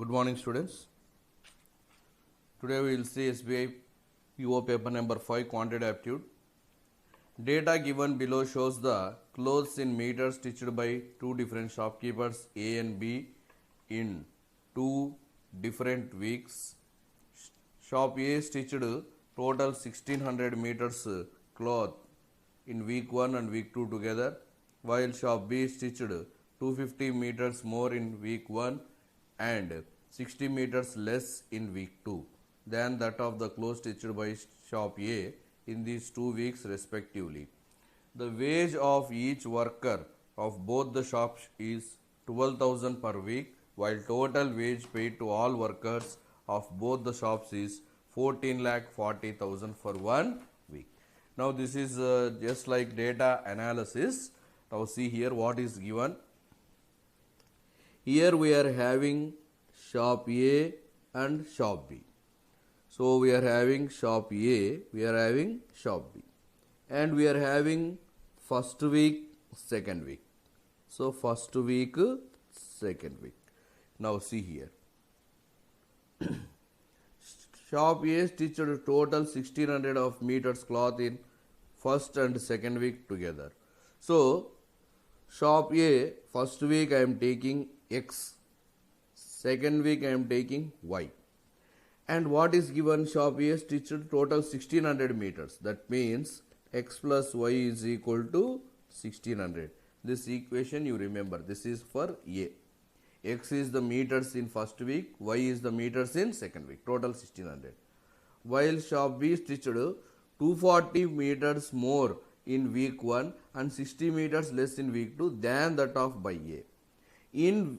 Good morning, students. Today we will see SBI PO paper number 5 quantitative aptitude. Data given below shows the clothes in meters stitched by two different shopkeepers A and B in 2 different weeks. Shop A stitched total 1600 meters cloth in week 1 and week 2 together, while shop B stitched 250 meters more in week 1 and 60 meters less in week 2 than that of the clothes stitched by shop A in these 2 weeks respectively. The wage of each worker of both the shops is 12,000 per week, while total wage paid to all workers of both the shops is 14,40,000 for 1 week. Now this is just like data analysis. Now see here what is given. Here we are having shop A and shop B. So we are having shop A, we are having shop B, and we are having first week, second week. So first week, second week. Now see here. Shop A stitched total 1600 of meters cloth in first and second week together. So shop A, first week I am taking X, second week I am taking Y. And what is given? Shop A stitched total 1600 meters. That means X plus Y is equal to 1600. This equation you remember. This is for A. X is the meters in first week, Y is the meters in second week. Total 1600. While shop B stitched 240 meters more in week 1 and 60 meters less in week 2 than that of by A. In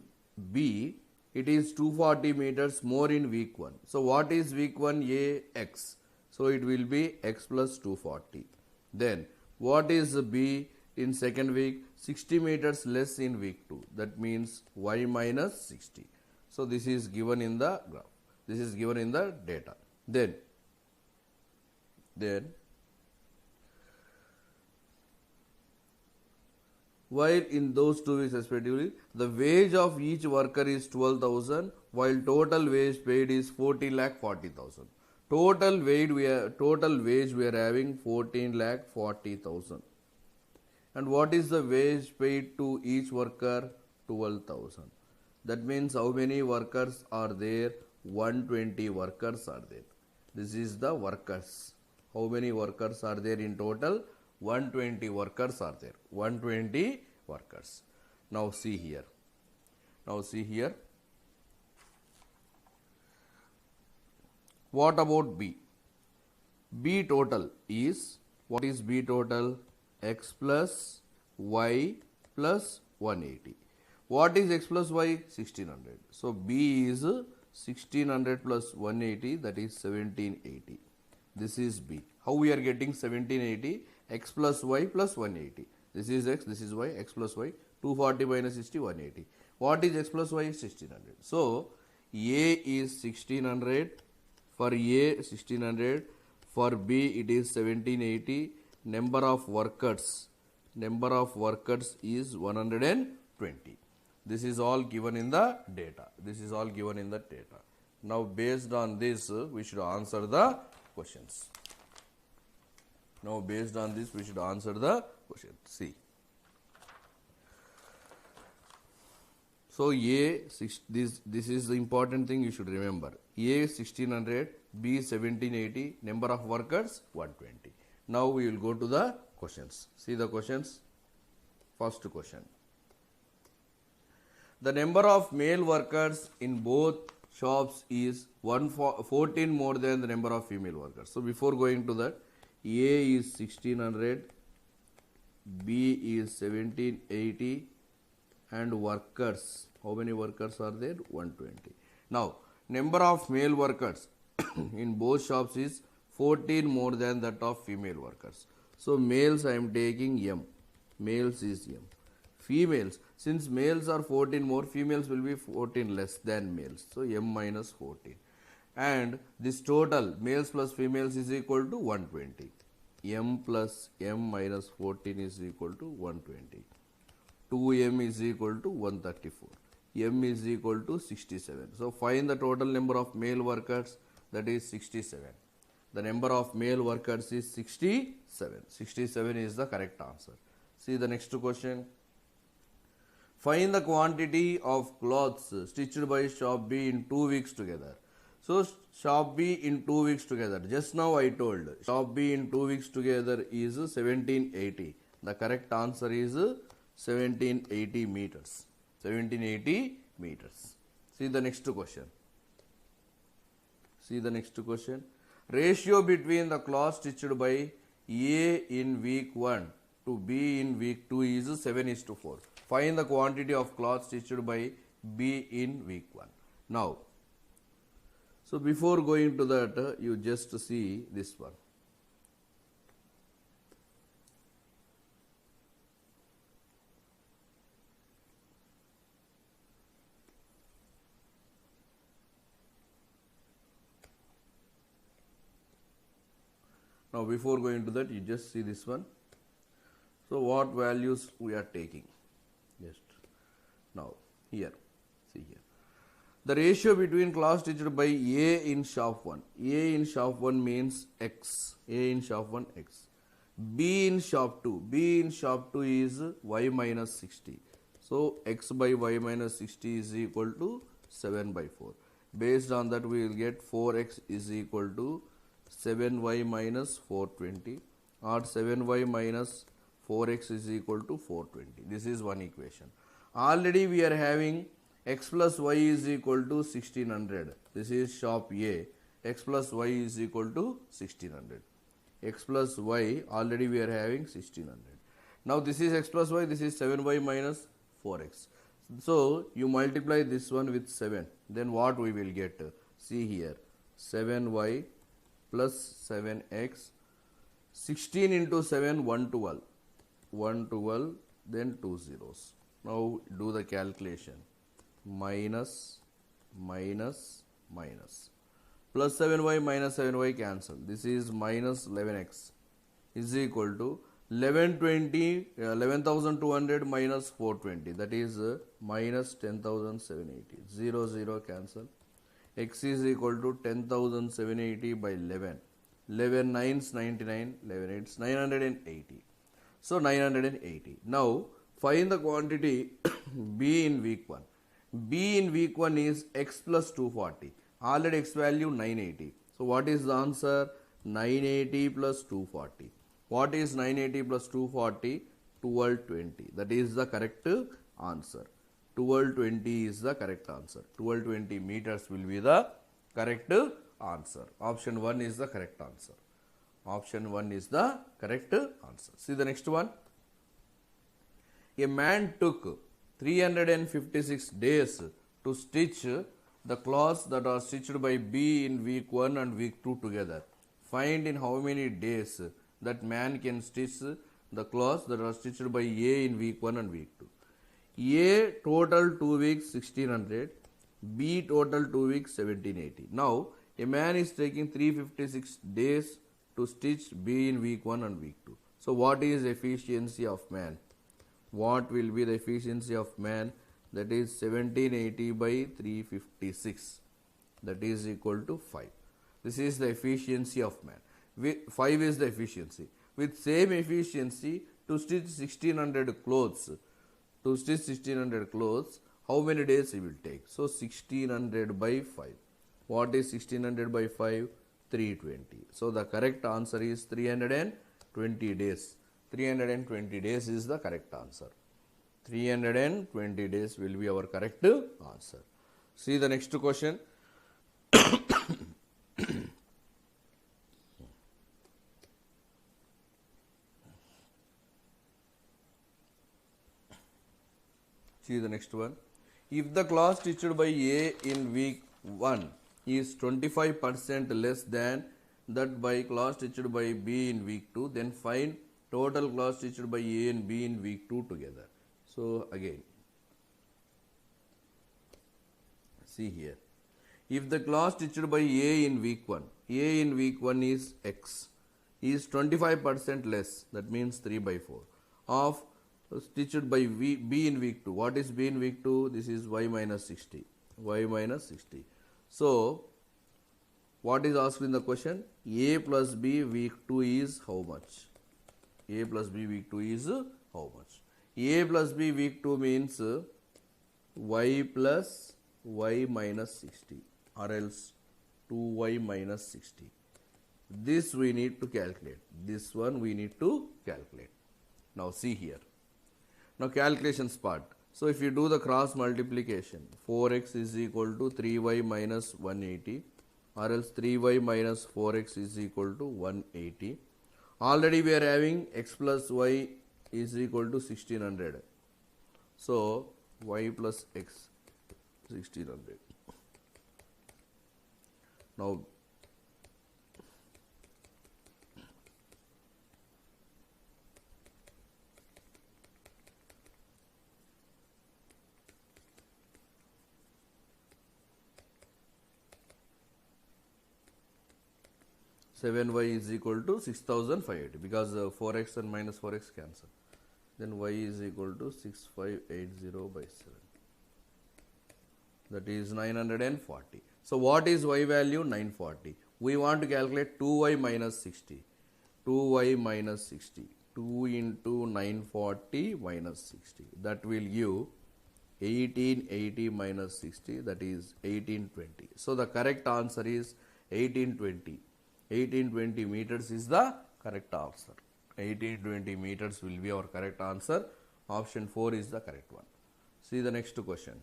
B, it is 240 meters more in week 1. So what is week 1? A, X. So it will be X plus 240. Then what is B in second week? 60 meters less in week 2. That means Y minus 60. So this is given in the graph. This is given in the data. Then while in those 2 weeks respectively, the wage of each worker is 12,000, while total wage paid is 14,40,000. Total wage we are having 14,40,000. And what is the wage paid to each worker? 12,000. That means how many workers are there? 120 workers are there. This is the workers. How many workers are there in total? 120 workers are there. 120 workers. Now see here. What about B? B total is, what is B total? X plus Y plus 180. What is X plus Y? 1600. So B is 1600 plus 180, that is 1780. This is B. How we are getting 1780? X plus Y plus 180. This is X, this is Y, X plus Y, 240 minus 60, 180. What is X plus Y? 1600. So A is 1600, for A 1600, for B it is 1780. Number of workers is 120. This is all given in the data. Now based on this we should answer the questions. See. So this is the important thing you should remember. A 1600, B 1780, number of workers 120. Now we will go to the questions. See the questions. First question. The number of male workers in both shops is 14 more than the number of female workers. So before going to that, A is 1600, B is 1780, and workers, how many workers are there? 120. Now number of male workers in both shops is 14 more than that of female workers. So males I am taking M. Males is M. Females, since males are 14 more, females will be 14 less than males. So M minus 14. And this total males plus females is equal to 120. M plus M minus 14 is equal to 120. 2M is equal to 134. M is equal to 67. So find the total number of male workers, that is 67. The number of male workers is 67. 67 is the correct answer. See the next question. Find the quantity of clothes stitched by shop B in 2 weeks together. So shop B in 2 weeks together. Just now I told shop B in 2 weeks together is 1780. The correct answer is 1780 meters. 1780 meters. See the next question. See the next question. Ratio between the cloth stitched by A in week 1 to B in week 2 is 7:4. Find the quantity of cloth stitched by B in week 1. Now, so before going to that, you just see this one. Now before going to that, you just see this one. So what values we are taking? Just now here, see here. The ratio between cloth stitched by A in shop 1. A in shop 1 means X. A in shop 1 X. B in shop 2. B in shop 2 is Y minus 60. So X by Y minus 60 is equal to 7 by 4. Based on that, we will get 4X is equal to 7y minus 420, or 7y minus 4x is equal to 420. This is one equation. Already we are having x plus y is equal to 1600. This is shop A. X plus y is equal to 1600. X plus y, already we are having 1600. Now this is x plus y, this is 7y minus 4x. So you multiply this one with 7. Then what we will get? See here, 7y plus 7x, 16 into 7, 112, 112, then 2 zeros. Now do the calculation, minus, minus, minus, plus 7y minus 7y cancel. This is minus 11x is equal to 11,200 minus 420, that is minus 10,780, 0, 0 cancel. X is equal to 10,780 by 11. 11 9s 99, 11 8s 980. So 980. Now find the quantity B in week 1. B in week 1 is X plus 240. Already X value 980. So what is the answer? 980 plus 240. What is 980 plus 240? 1220. That is the correct answer. 1220 is the correct answer. 1220 meters will be the correct answer. Option 1 is the correct answer. Option 1 is the correct answer. See the next one. A man took 356 days to stitch the cloths that are stitched by B in week 1 and week 2 together. Find in how many days that man can stitch the cloths that are stitched by A in week 1 and week 2. A total 2 weeks 1600, B total 2 weeks 1780. Now a man is taking 356 days to stitch B in week 1 and week 2. So what is efficiency of man? What will be the efficiency of man? That is 1780 by 356. That is equal to 5. This is the efficiency of man. 5 is the efficiency. With same efficiency, to stitch 1600 clothes, how many days he will take? So 1600 by 5. What is 1600 by 5? 320. So the correct answer is 320 days. 320 days is the correct answer. 320 days will be our correct answer. See the next question. See the next one. If the cloth stitched by A in week 1 is 25% less than that by cloth stitched by B in week 2, then find total cloth stitched by A and B in week 2 together. So again, see here. If the cloth stitched by A in week 1, A in week 1 is X, is 25% less, that means 3 by 4, of stitched by B in week 2. What is B in week 2? This is y minus 60. Y minus 60. So, what is asked in the question? A plus B week 2 is how much? A plus B week 2 is how much? A plus B week 2 means y plus y minus 60 or else 2y minus 60. This we need to calculate. This one we need to calculate. Now see here. Now calculations part. So if you do the cross multiplication, 4x is equal to 3y minus 180 or else 3y minus 4x is equal to 180. Already we are having x plus y is equal to 1600. So y plus x 1600. Now 7y is equal to 6580 because 4x and minus 4x cancel. Then y is equal to 6580 by 7. That is 940. So what is y value? 940. We want to calculate 2y minus 60. 2y minus 60. 2 into 940 minus 60. That will give 1880 minus 60. That is 1820. So the correct answer is 1820. 1820 meters is the correct answer. 1820 meters will be our correct answer. Option 4 is the correct one. See the next question.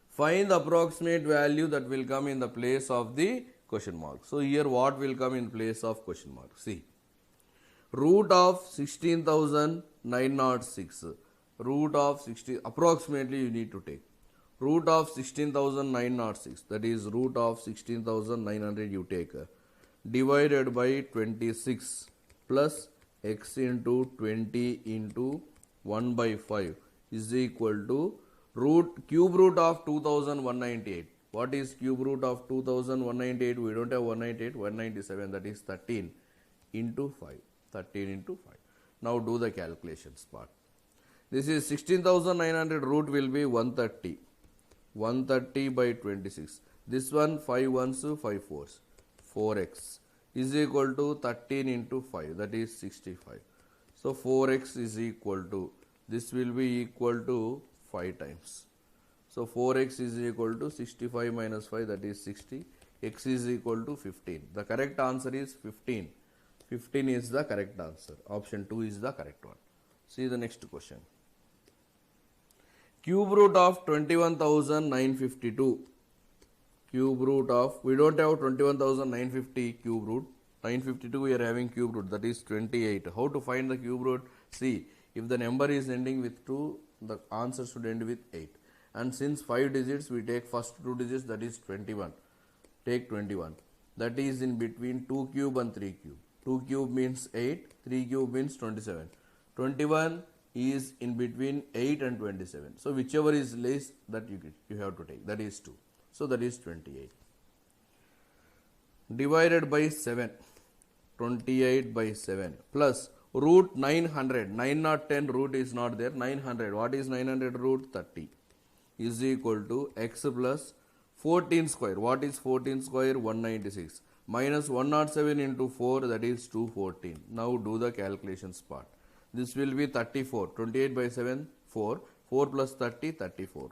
Find the approximate value that will come in the place of the question mark. So here what will come in place of question mark? See. Root of 16,906. Root of 60 approximately you need to take. Root of 16,906, that is root of 16,900 you take, divided by 26 plus x into 20 into 1 by 5 is equal to cube root of 2,198. What is cube root of 2,198? We don't have 198, 197, that is 13 into 5. 13 into 5. Now do the calculations part. This is 16,900 root will be 130. 130 by 26. This one 5 ones, 5 fours. 4x is equal to 13 into 5, that is 65. So 4x is equal to, this will be equal to 5 times. So 4x is equal to 65 minus 5, that is 60. X is equal to 15. The correct answer is 15. 15 is the correct answer. Option 2 is the correct one. See the next question. Cube root of 21,952. Cube root of, we don't have 21,950 cube root. 952 we are having cube root, that is 28. How to find the cube root? See, if the number is ending with 2, the answer should end with 8. And since 5 digits, we take first 2 digits, that is 21. Take 21. That is in between 2 cube and 3 cube. 2 cube means 8, 3 cube means 27. 21 is in between 8 and 27. So whichever is less, that you have to take, that is 2. So that is 28. Divided by 7, 28 by 7 plus root 900. 9 not 10, root is not there. 900. What is 900 root? 30 is equal to x plus 14 square. What is 14 square? 196. Minus 107 into 4, that is 214. Now do the calculations part. This will be 34. 28 by 7, 4. 4 plus 30, 34.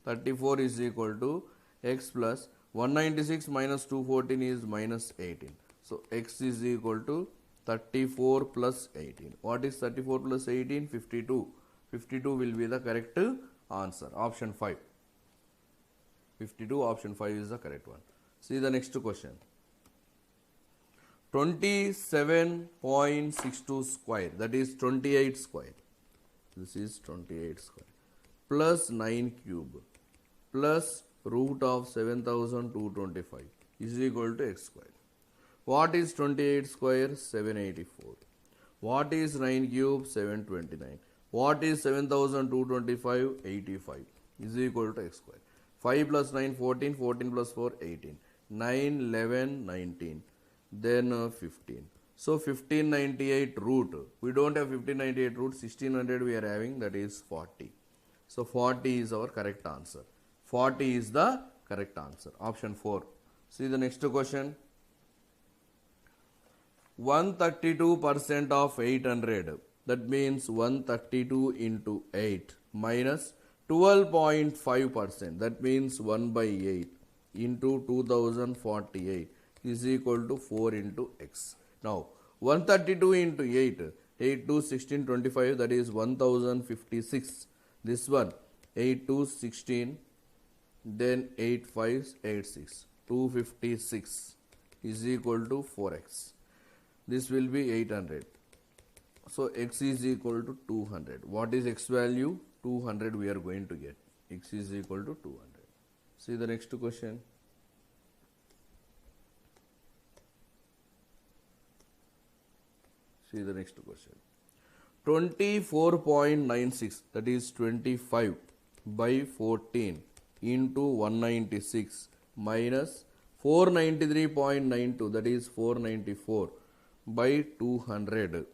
34 is equal to x plus 196 minus 214 is minus 18. So x is equal to 34 plus 18. What is 34 plus 18? 52. 52 will be the correct answer. Option 5. 52, option 5 is the correct one. See the next question. 27.62 square, that is 28 square. This is 28 square plus 9 cube plus root of 7,225 is equal to x square. What is 28 square? 784. What is 9 cube? 729. What is 7,225? 85 is equal to x square. 5 plus 9, 14. 14 plus 4, 18. 9, 11, 19. Then 15. So 1598 root, we don't have 1598 root, 1600 we are having, that is 40. So 40 is our correct answer. 40 is the correct answer. Option 4. See the next question. 132% of 800, that means 132 into 8 minus 12.5%, that means 1 by 8 into 2048 is equal to 4 into x. Now 132 into 8, 8 to 16, 25, that is 1056. This one 8 to 16, then 8 5 8 6, 256 is equal to 4x. This will be 800. So x is equal to 200. What is x value? 200 we are going to get. X is equal to 200. See the next question. See the next question. 24.96, that is 25 by 14 into 196 minus 493.92, that is 494 by 200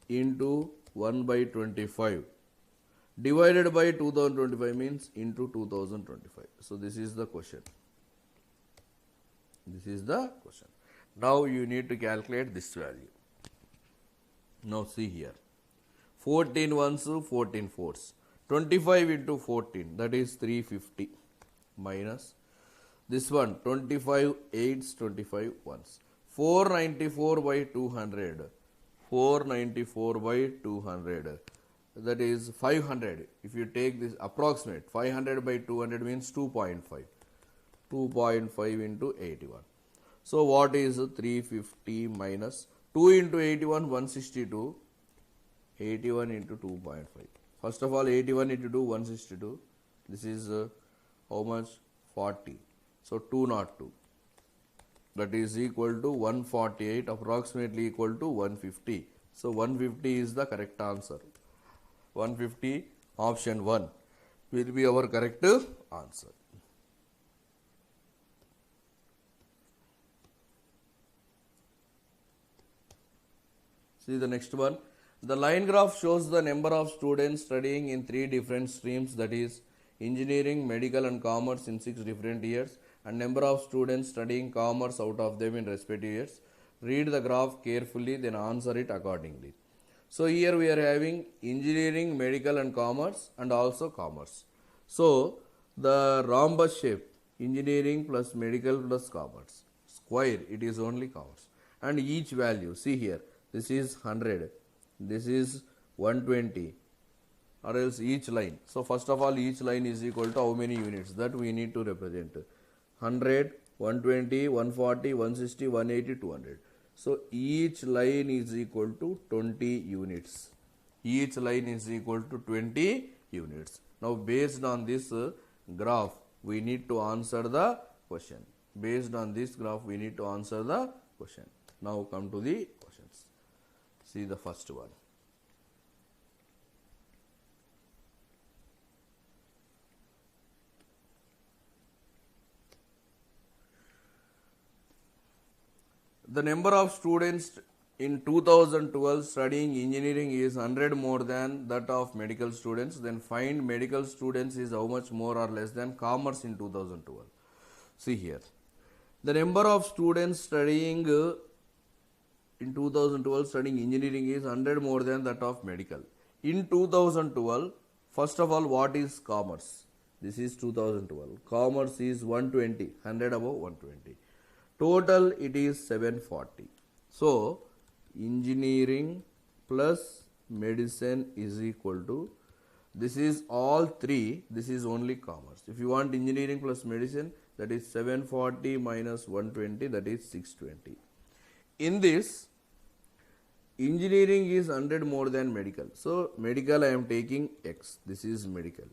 into 1 by 25 divided by 2025 means into 2025. So this is the question. This is the question. Now you need to calculate this value. Now see here. 14 ones, 14 fours. 25 into 14, that is 350 minus this one 25 eights, 25 ones. 494 by 200. 494 by 200, that is 500. If you take this approximate, 500 by 200 means 2.5. 2.5 into 81. So what is 350 minus 2 into 81, 162. 81 into 2.5. First of all, 81 into 2, 162. This is how much? 40. So 202. That is equal to 148, approximately equal to 150. So 150 is the correct answer. 150, option 1 will be our correct answer. See the next one. The line graph shows the number of students studying in 3 different streams, that is engineering, medical and commerce in 6 different years, and number of students studying commerce out of them in respective years. Read the graph carefully, then answer it accordingly. So here we are having engineering, medical and commerce, and also commerce. So the rhombus shape, engineering plus medical plus commerce. Square, it is only commerce. And each value, see here, this is 100, this is 120, or else each line. So first of all, each line is equal to how many units? That we need to represent. 100, 120, 140, 160, 180, 200. So each line is equal to 20 units. Each line is equal to 20 units. Now based on this graph, we need to answer the question. Based on this graph, we need to answer the question. Now come to the questions. See the first one. The number of students in 2012 studying engineering is 100 more than that of medical students. Then find medical students is how much more or less than commerce in 2012. See here. The number of students studying in 2012 studying engineering is 100 more than that of medical. In 2012, first of all, what is commerce? This is 2012. Commerce is 120, 100 above 120. Total it is 740. So engineering plus medicine is equal to, this is all 3, this is only commerce. If you want engineering plus medicine, that is 740 minus 120, that is 620. In this, engineering is 100 more than medical. So medical I am taking x, this is medical.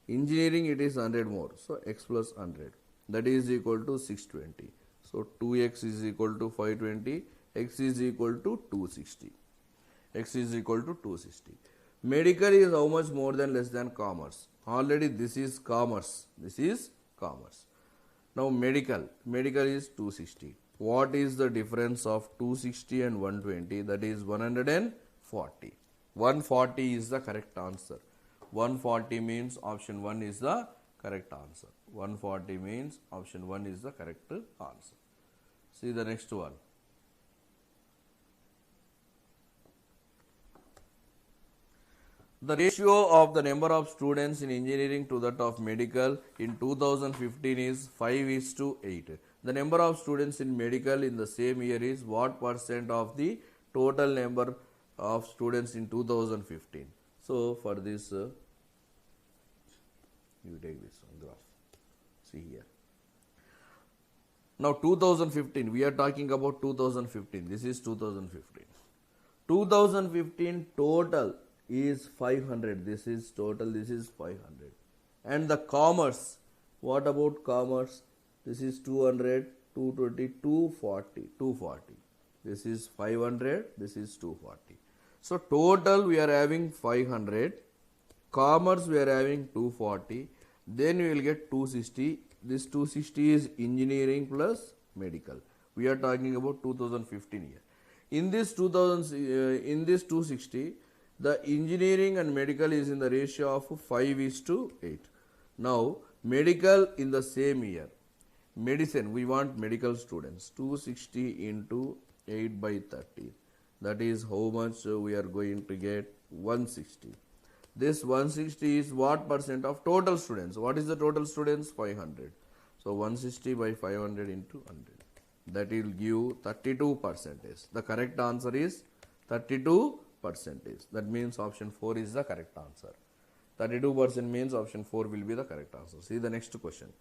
Engineering it is 100 more, so x plus 100, that is equal to 620. So 2x is equal to 520, x is equal to 260. X is equal to 260. Medical is how much more than less than commerce? Already this is commerce. This is commerce. Now medical is 260. what is the difference of 260 and 120? That is 140. 140 is the correct answer. 140 means option 1 is the correct answer. 140 means option 1 is the correct answer. See the next one. The ratio of the number of students in engineering to that of medical in 2015 is 5:8. The number of students in medical in the same year is what percent of the total number of students in 2015? So for this, you take this one graph. See here. Now 2015, we are talking about 2015. This is 2015. 2015 total is 500. This is total, this is 500. And the commerce, what about commerce? This is 200, 220, 240, 240. This is 500, this is 240. So total we are having 500, commerce we are having 240, then we will get 260. This 260 is engineering plus medical. We are talking about 2015 here. In this 260, the engineering and medical is in the ratio of 5:8. Now, medical in the same year. Medicine, we want medical students. 260 into 8 by 30. That is how much we are going to get? 160. This 160 is what percent of total students? What is the total students? 500. So, 160 by 500 into 100. That will give 32%. The correct answer is 32%. That means option 4 is the correct answer. 32% means option 4 will be the correct answer. See the next question.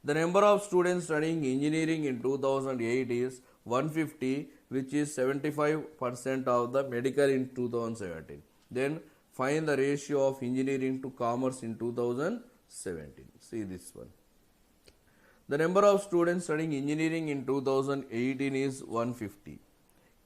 The number of students studying engineering in 2008 is 150, which is 75% of the medical in 2017. Then find the ratio of engineering to commerce in 2017. See this one. The number of students studying engineering in 2018 is 150.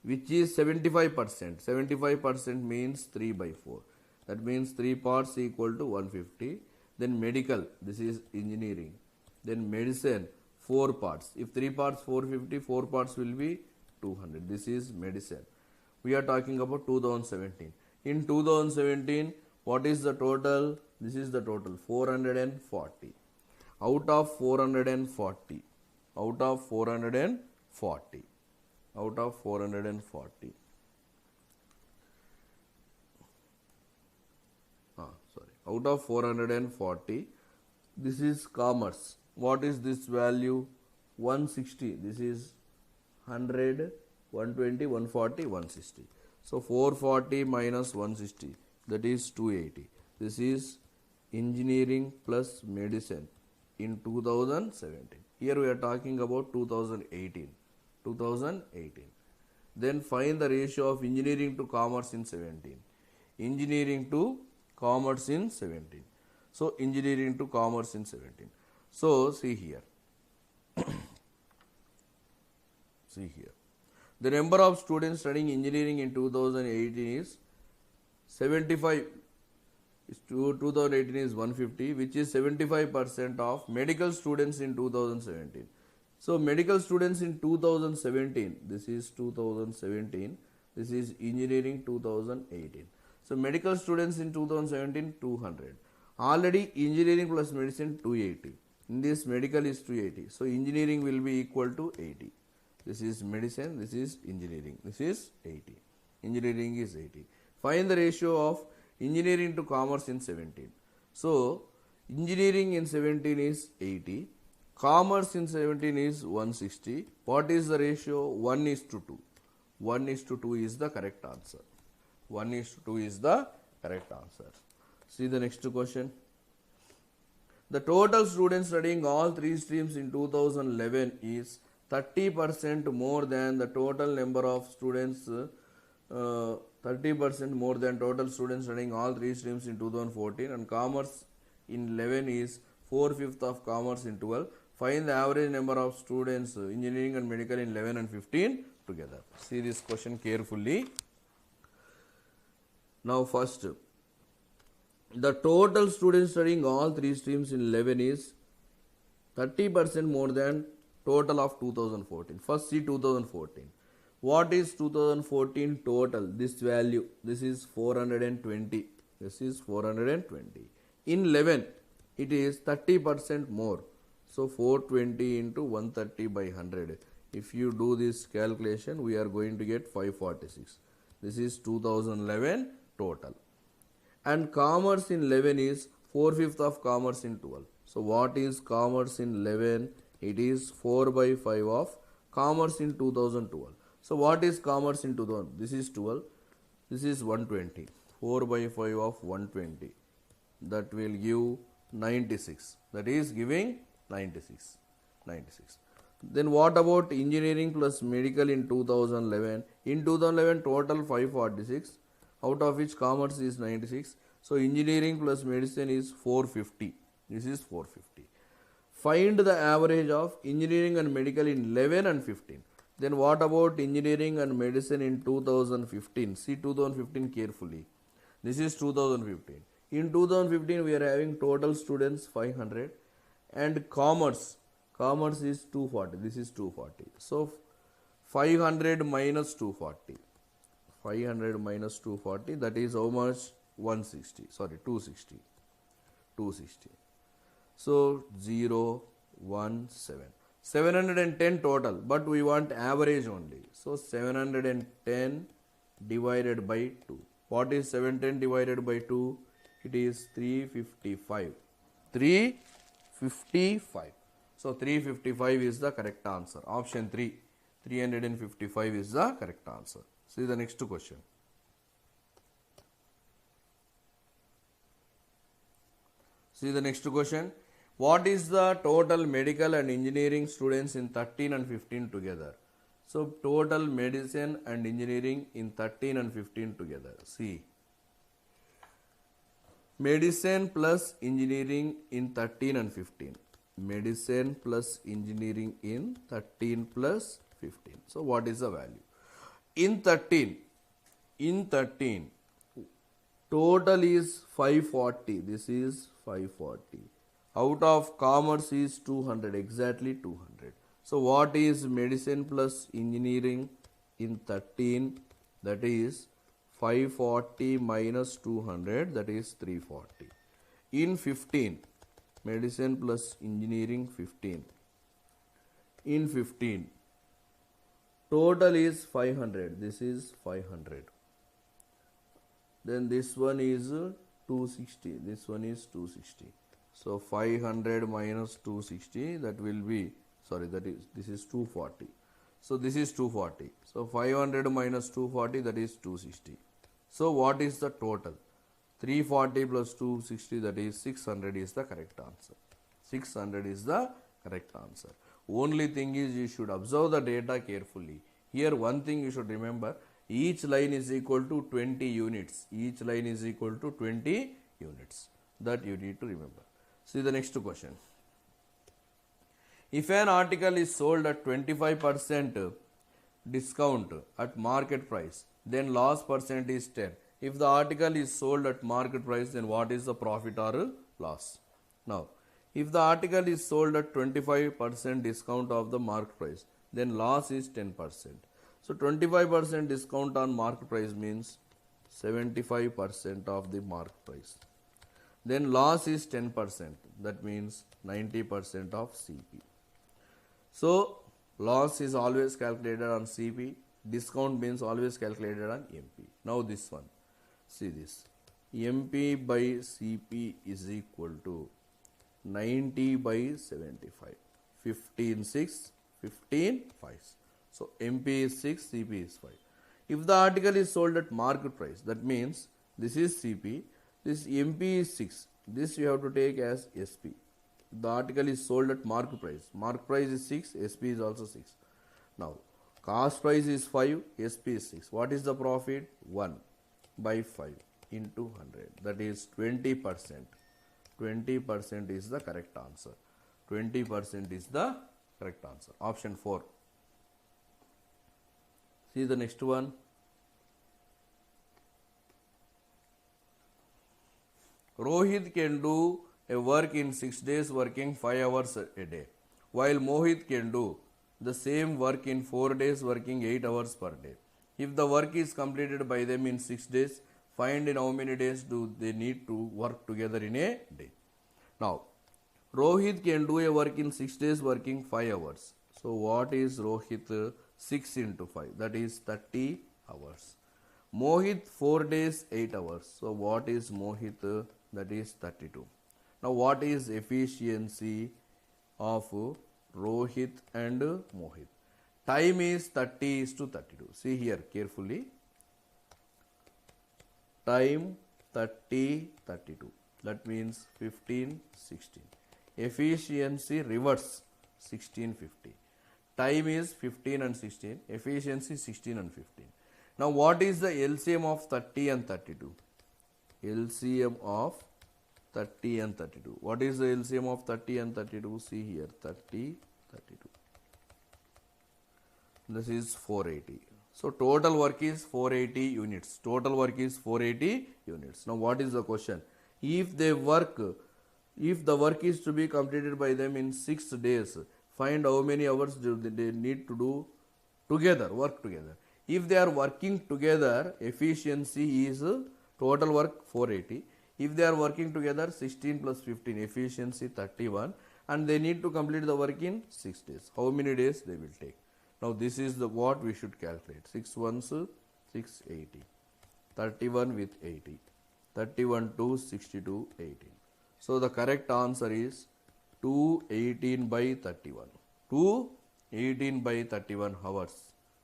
Which is 75%. 75% means 3 by 4. That means 3 parts equal to 150. Then medical, this is engineering. Then medicine, 4 parts. If 3 parts 450, 4 parts will be 200. This is medicine. We are talking about 2017. In 2017, what is the total? This is the total, 440. Out of 440. Out of 440. Out of 440. Out of 440, this is commerce. What is this value? 160. This is 100, 120, 140, 160. So 440 minus 160, that is 280. This is engineering plus medicine in 2017. Here we are talking about 2018. 2018. Then find the ratio of engineering to commerce in 17. Engineering to commerce in 17. So engineering to commerce in 17. So see here. See here. The number of students studying engineering in 2018 is 75. 2018 is 150, which is 75% of medical students in 2017. So medical students in 2017, this is 2017, this is engineering 2018. So medical students in 2017, 200. Already engineering plus medicine 280. In this medical is 280. So engineering will be equal to 80. This is medicine, this is engineering, this is 80. Engineering is 80. Find the ratio of engineering to commerce in 17. So engineering in 17 is 80. Commerce in 17 is 160. What is the ratio? 1:2. 1:2 is the correct answer. 1:2 is the correct answer. See the next question. The total students studying all 3 streams in 2011 is 30% more than the total number of students, 30% more than total students studying all 3 streams in 2014, and commerce in 11 is 4/5 of commerce in 12. Find the average number of students engineering and medical in 11 and 15 together. See this question carefully. Now first, the total students studying all 3 streams in 11 is 30% more than total of 2014. First see 2014. What is 2014 total? This value, this is 420. This is 420. In 11, it is 30% more. So 420 into 130 by 100. If you do this calculation, we are going to get 546. This is 2011 total. And commerce in 11 is 4/5 of commerce in 12. So what is commerce in 11? It is 4 by 5 of commerce in 2012. So what is commerce in 2000? This is 12. This is 120. 4 by 5 of 120. That will give 96. That is giving 96. 96. Then what about engineering plus medical in 2011? In 2011 total 546, out of which commerce is 96. So engineering plus medicine is 450. This is 450. Find the average of engineering and medical in 11 and 15. Then what about engineering and medicine in 2015? See 2015 carefully. This is 2015. In 2015 we are having total students 500 and commerce is 240. This is 240. So 500 minus 240. 500 minus 240, that is how much? 160. Sorry, 260. 260. So 0, 1, 7. 710 total, but we want average only. So 710 divided by 2. What is 710 divided by 2? It is 355. 355. So 355 is the correct answer. Option 3. 355 is the correct answer. See the next question. See the next question. What is the total medical and engineering students in 13 and 15 together? So total medicine and engineering in 13 and 15 together. See. Medicine plus engineering in 13 and 15. Medicine plus engineering in 13 plus 15. So what is the value? In 13, total is 540. This is 540. Out of commerce is 200, exactly 200. So what is medicine plus engineering in 13? That is 540 minus 200, that is 340. In 15, medicine plus engineering 15. In 15, total is 500. This is 500. Then this one is 260. This one is 260. So 500 minus 260, that will be, sorry, this is 240. So this is 240. So 500 minus 240, that is 260. So what is the total? 340 plus 260, that is 600 is the correct answer. 600 is the correct answer. Only thing is you should observe the data carefully. Here one thing you should remember, each line is equal to 20 units. Each line is equal to 20 units. That you need to remember. See the next question. If an article is sold at 25% discount at market price, then loss percent is 10. If the article is sold at market price, then what is the profit or loss? Now, if the article is sold at 25% discount of the market price, then loss is 10%. So 25% discount on market price means 75% of the market price. Then loss is 10%. That means 90% of CP. So loss is always calculated on CP. Discount means always calculated on MP. Now this one. See this. MP by CP is equal to 90 by 75. 15 6, 15 5. So MP is 6, CP is 5. If the article is sold at market price, that means this is CP, this MP is 6. This you have to take as SP. The article is sold at market price. Market price is 6, SP is also 6. Now, cost price is 5, SP is 6. What is the profit? 1 by 5 into 100. That is 20%. 20% is the correct answer. 20% is the correct answer. Option 4. See the next one. Rohit can do a work in 6 days working 5 hours a day. while Mohit can do the same work in 4 days working 8 hours per day. If the work is completed by them in 6 days, find in how many days do they need to work together in a day. Now, Rohit can do a work in 6 days working 5 hours. So, what is Rohit? 6 into 5, that is 30 hours. Mohit 4 days 8 hours. So, what is Mohit? That is 32. Now, what is efficiency of Rohit and Mohit? Time is 30 is to 32. See here carefully. Time 30, 32. That means 15, 16. Efficiency reverse 16, 50. Time is 15 and 16. Efficiency 16 and 15. Now what is the LCM of 30 and 32? LCM of 30 and 32. What is the LCM of 30 and 32? See here 30, 32. This is 480. So total work is 480 units. Total work is 480 units. Now what is the question? If the work is to be completed by them in 6 days, find how many hours do they need to do together, work together. If they are working together, efficiency is total work 480. If they are working together 16 plus 15, efficiency 31, and they need to complete the work in 6 days. How many days they will take? Now this is the what we should calculate. 6 ones 680, 31 with 80, 31 to 62, 18. So the correct answer is 218 by 31. 218 by 31 hours.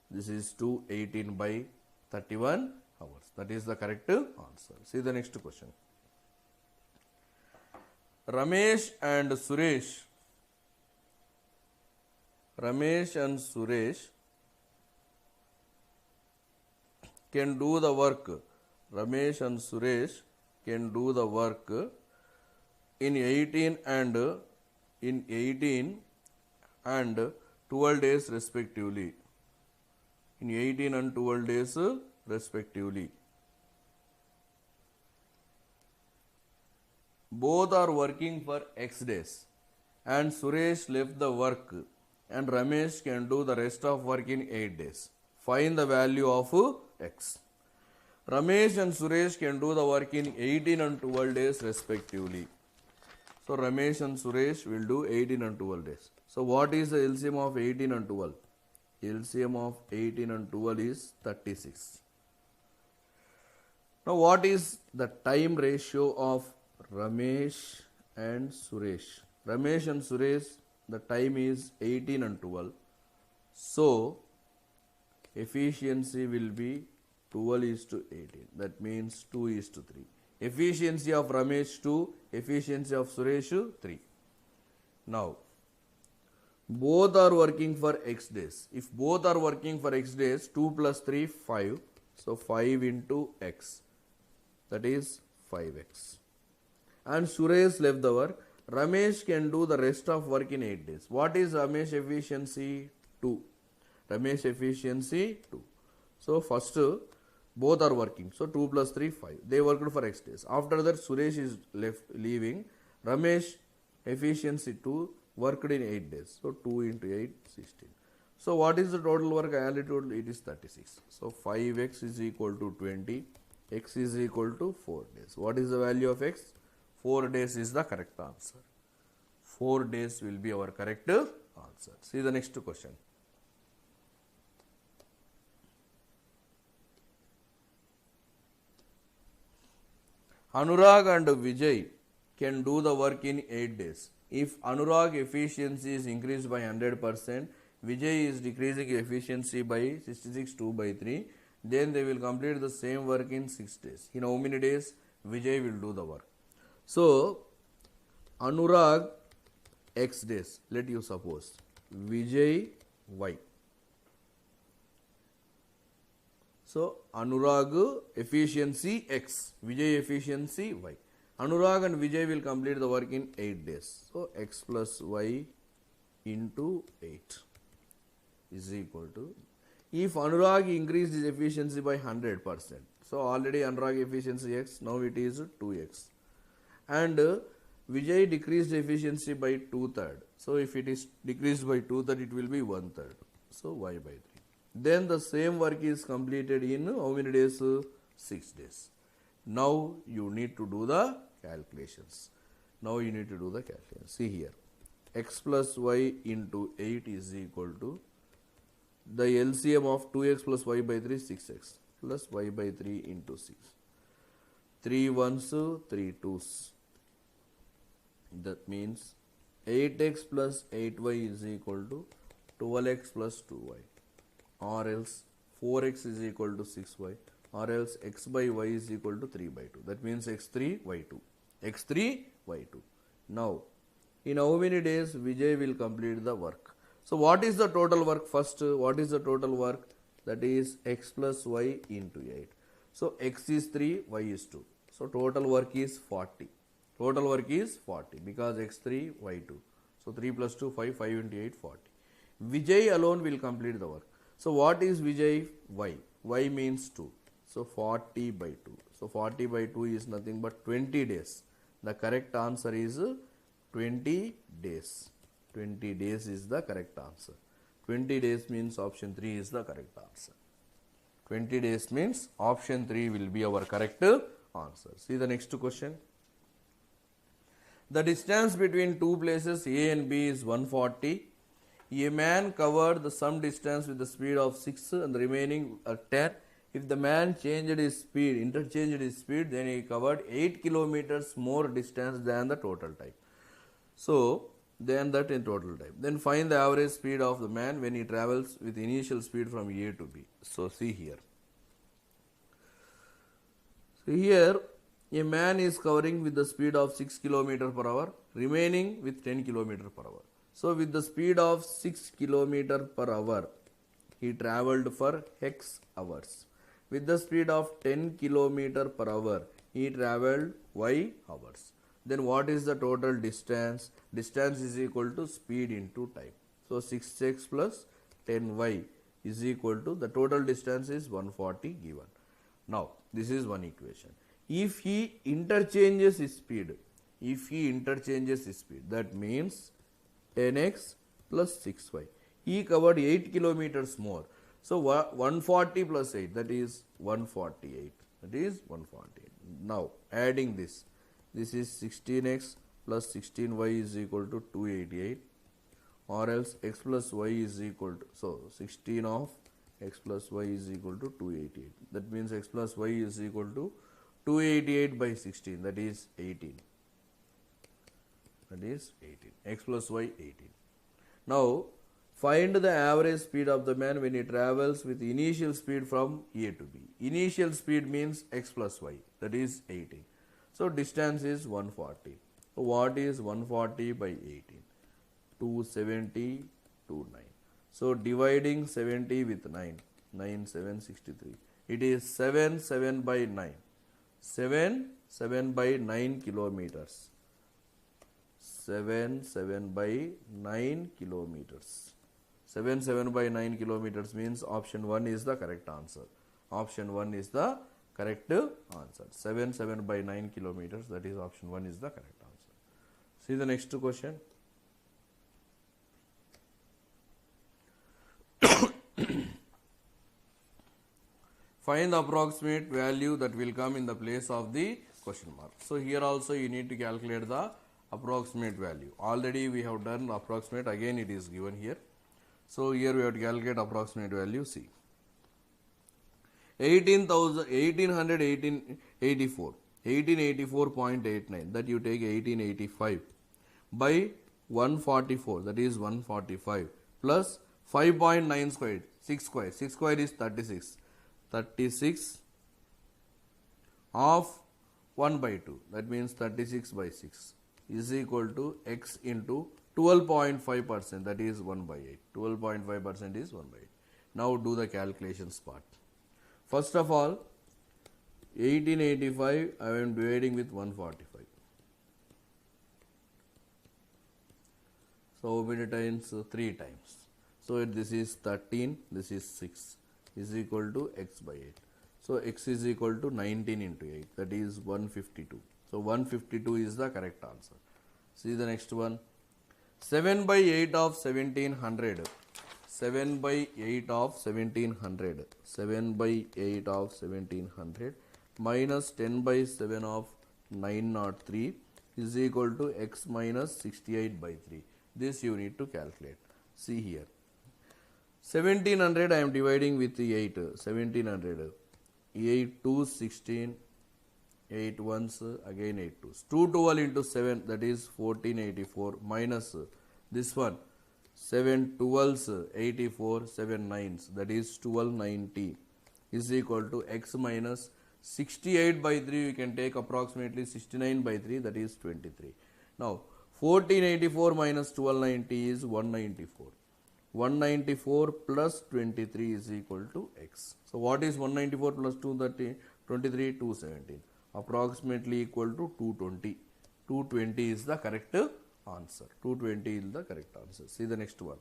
This is 218 by 31 hours. That is the correct answer. See the next question. Ramesh and Suresh can do the work. Ramesh and Suresh can do the work in 18 and 12 days respectively. In 18 and 12 days respectively. Both are working for X days, and Suresh left the work and Ramesh can do the rest of work in 8 days. Find the value of X. Ramesh and Suresh can do the work in 18 and 12 days respectively. So Ramesh and Suresh will do 18 and 12 days. So what is the LCM of 18 and 12? LCM of 18 and 12 is 36. Now what is the time ratio of Ramesh and Suresh? Ramesh and Suresh, the time is 18 and 12. So efficiency will be 12 is to 18. That means 2 is to 3. Efficiency of Ramesh 2, efficiency of Suresh 3. Now, both are working for X days. If both are working for X days, 2 plus 3, 5. So 5 into X. That is 5X. And Suresh left the work. Ramesh can do the rest of work in 8 days. What is Ramesh efficiency? 2. Ramesh efficiency 2. So first both are working. So 2 plus 3, 5. They worked for X days. After that Suresh is leaving. Ramesh efficiency 2 worked in 8 days. So 2 into 8, 16. So what is the total work? I already told it is 36. So 5X is equal to 20. X is equal to 4 days. What is the value of X? 4 days is the correct answer. 4 days will be our correct answer. See the next question. Anurag and Vijay can do the work in 8 days. If Anurag efficiency is increased by 100%, Vijay is decreasing efficiency by 66 2 by 3, then they will complete the same work in 6 days. In how many days Vijay will do the work? So, Anurag X days, let you suppose, Vijay Y. So, Anurag efficiency X, Vijay efficiency Y. Anurag and Vijay will complete the work in 8 days. So, X plus Y into 8 is equal to, if Anurag increased his efficiency by 100%, so already Anurag efficiency X, now it is 2X. And Vijay decreased efficiency by 2/3. So if it is decreased by 2/3, it will be 1/3. So y by 3. Then the same work is completed in how many days? 6 days. Now you need to do the calculations. See here. X plus y into 8 is equal to the LCM of 2x plus y by 3 6x plus y by 3 into 6. 3 ones, 3 twos. That means 8x plus 8y is equal to 12x plus 2y, or else 4x is equal to 6y, or else x by y is equal to 3 by 2. That means x3 y2. x3 y2. Now in how many days Vijay will complete the work? So what is the total work first? What is the total work? That is x plus y into 8. So x is 3, y is 2. So total work is 40. Total work is 40 because x3, y2. So 3 plus 2, 5, 5 into 8, 40. Vijay alone will complete the work. So what is Vijay? Y. Y means 2. So 40 by 2. So 40 by 2 is nothing but 20 days. The correct answer is 20 days. 20 days is the correct answer. 20 days means option 3 is the correct answer. 20 days means option 3 will be our correct answer. See the next question. The distance between two places A and B is 140. A man covered the sum distance with the speed of 6 and the remaining 10. If the man interchanged his speed, then he covered 8 kilometers more distance than the total time. So, than that in total time. Then find the average speed of the man when he travels with initial speed from A to B. So, see here. So, here a man is covering with the speed of 6 km per hour, remaining with 10 km per hour. So, with the speed of 6 km per hour, he travelled for x hours. With the speed of 10 km per hour, he travelled y hours. Then what is the total distance? Distance is equal to speed into time. So 6x plus 10y is equal to, the total distance is 140 given. Now this is one equation. If he interchanges his speed, that means 10x plus 6y. He covered 8 kilometers more. So 140 plus 8, that is 148. Now adding this is 16x plus 16y is equal to 288, or else x plus y is equal to, so 16 of x plus y is equal to 288. That means x plus y is equal to 288 by 16, that is 18. X plus y 18. Now find the average speed of the man when he travels with initial speed from A to B. Initial speed means x plus y, that is 18. So distance is 140. So what is 140 by 18? 270, 29. So dividing 70 with 9, 9, 7, 63. It is 7, 7 by 9. 7, 7 by 9 kilometers. 7, 7 by 9 kilometers. 7, 7 by 9 kilometers means option 1 is the correct answer. Option 1 is the correct answer. 7, 7 by 9 kilometers, that is option 1 is the correct answer. See the next question. Find the approximate value that will come in the place of the question mark. So here also you need to calculate the approximate value. Already we have done approximate, again it is given here. So here we have to calculate approximate value. See, 1884.89, that you take 1885 by 144, that is 145, plus 5.9 squared, 6 squared is 36 of 1 by 2, that means 36 by 6 is equal to x into 12.5%, that is 1 by 8. 12.5% is 1 by 8. Now do the calculations part. First of all, 1885 I am dividing with 145. So how many times? 3 times. So this is 13, this is 6 is equal to x by 8. So x is equal to 19 into 8, that is 152. So 152 is the correct answer. See the next one. 7 by 8 of 1700. 7 by 8 of 1700. 7 by 8 of 1700 minus 10 by 7 of 903 is equal to x minus 68 by 3. This you need to calculate. See here. 1700 I am dividing with the 8. 1700. 8 2 16. 8 ones again 8 twos. 212 into 7, that is 1484, minus this one 7 12s 84, 7 9s, that is 1290, is equal to x minus 68 by 3. You can take approximately 69 by 3, that is 23. Now 1484 minus 1290 is 194. 194 plus 23 is equal to x. So what is 194 plus 230? 23, 217. Approximately equal to 220. 220 is the correct answer. 220 is the correct answer. See the next one.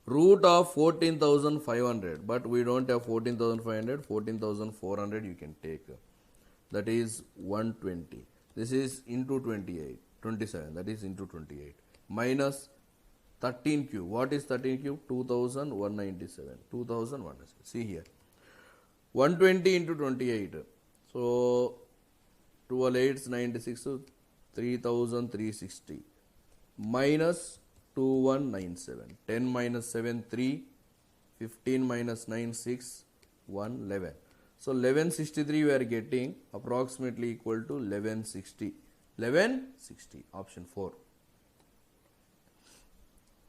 Root of 14,500, but we don't have 14,500. 14,400 you can take. That is 120. This is into 28, 27. That is into 28. Minus 13 cube. What is 13 cube? 2,197. 2,197. See here. 120 into 28. So 12 8s 96, 3,360 minus 2197. 10 minus 7 3, 15 minus 9 6, 1 11. So 1163 we are getting approximately equal to 1160. 1160, option 4.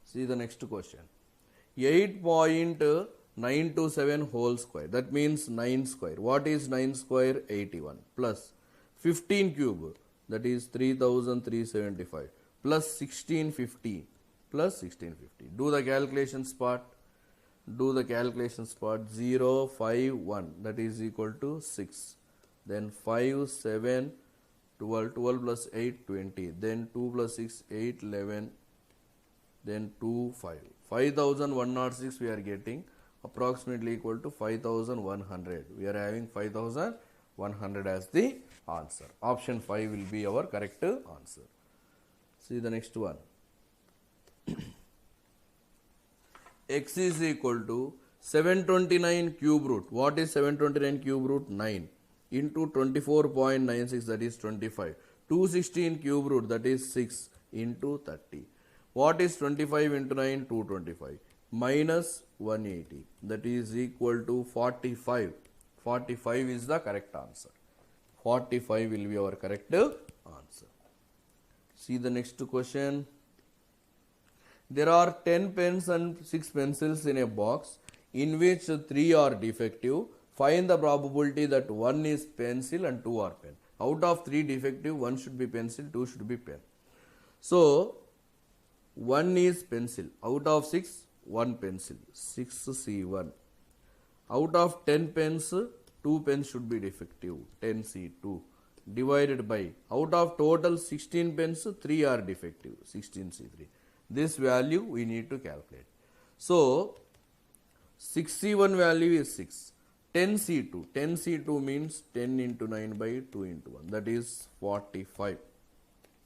See the next question. 8.927 whole square. That means 9 square. What is 9 square? 81. Plus 15 cube. That is 3,375. Plus 1650. Plus 1650. Do the calculations part. Do the calculations part. 0, 5, 1. That is equal to 6. Then 5, 7, 12. 12 plus 8, 20. Then 2 plus 6, 8, 11. Then 2, 5. 5,106 we are getting. Approximately equal to 5,100. We are having 5,100 as the answer. Option 5 will be our correct answer. See the next one. X is equal to 729 cube root. What is 729 cube root? 9 into 24.96, that is 25. 216 cube root, that is 6 into 30. What is 25 into 9? 225. Minus 180, that is equal to 45. 45 is the correct answer. 45 will be our correct answer. See the next question. There are 10 pens and 6 pencils in a box in which 3 are defective. Find the probability that 1 is pencil and 2 are pen. Out of 3 defective, 1 should be pencil, 2 should be pen. So 1 is pencil. Out of 6, 1 pencil. 6C1. Out of 10 pens, 2 pens should be defective. 10C2. Divided by, out of total 16 pens, 3 are defective. 16C3. This value we need to calculate. So 6C1 value is 6. 10C2. 10C2 means 10 into 9 by 2 into 1. That is 45.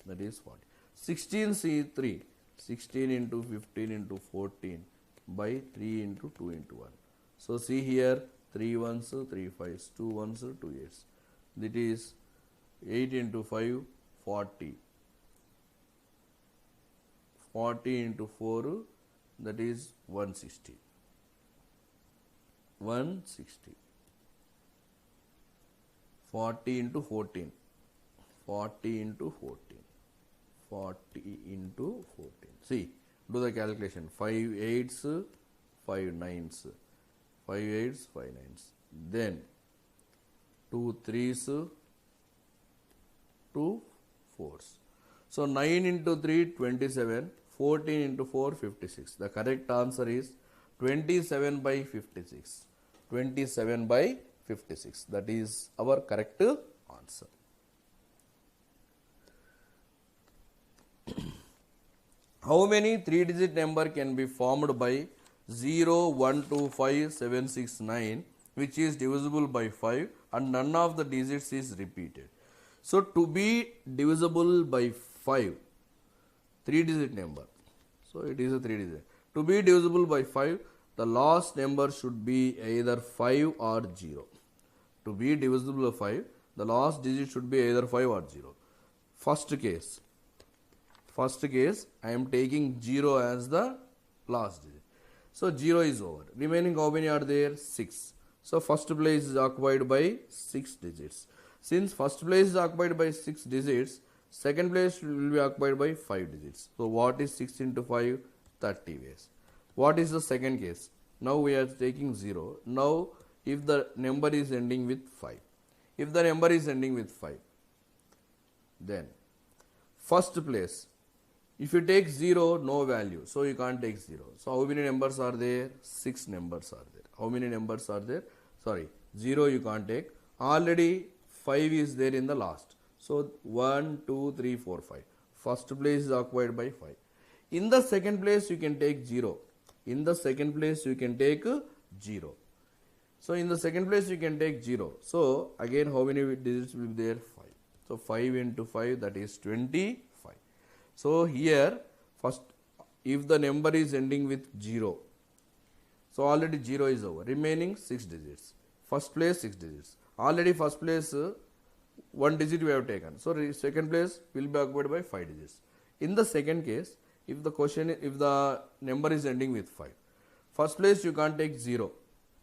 That is 40. 16C3. 16 into 15 into 14 by 3 into 2 into 1. So see here, 3 ones, 3 5s, 2 ones, 2 8s. That is 8 into 5, 40. 40 into 4, that is 160. 160. 40 into 14. 40 into 14. 40 into 14. See, do the calculation. 5 8s, 5 9s. 5 8s, 5 9s. Then 2 3s, 2 4s. So 9 into 3, 27. 14 into 4, 56. The correct answer is 27 by 56. 27 by 56. That is our correct answer. How many 3-digit number can be formed by 0, 1, 2, 5, 7, 6, 9, which is divisible by 5 and none of the digits is repeated? So to be divisible by 5, 3-digit number. So it is a 3-digit. To be divisible by 5, the last number should be either 5 or 0. To be divisible by 5, the last digit should be either 5 or 0. First case, I am taking 0 as the last digit. So 0 is over. Remaining how many are there? 6. So first place is occupied by 6 digits. Since first place is occupied by 6 digits, second place will be occupied by 5 digits. So what is 6 into 5? 30 ways. What is the second case? Now we are taking 0. Now if the number is ending with 5. If the number is ending with 5, then first place, if you take 0, no value. So you can't take 0. So how many numbers are there? 6 numbers are there. How many numbers are there? Sorry, 0 you can't take. Already 5 is there in the last. So 1, 2, 3, 4, 5. First place is occupied by 5. In the second place you can take 0. In the second place you can take 0. So in the second place you can take 0. So again how many digits will be there? 5. So 5 into 5, that is 25. So here first, if the number is ending with 0, so already 0 is over. Remaining 6 digits. First place 6 digits. Already first place 1 digit we have taken. So second place will be occupied by 5 digits. In the second case, if the number is ending with 5, first place you can't take 0.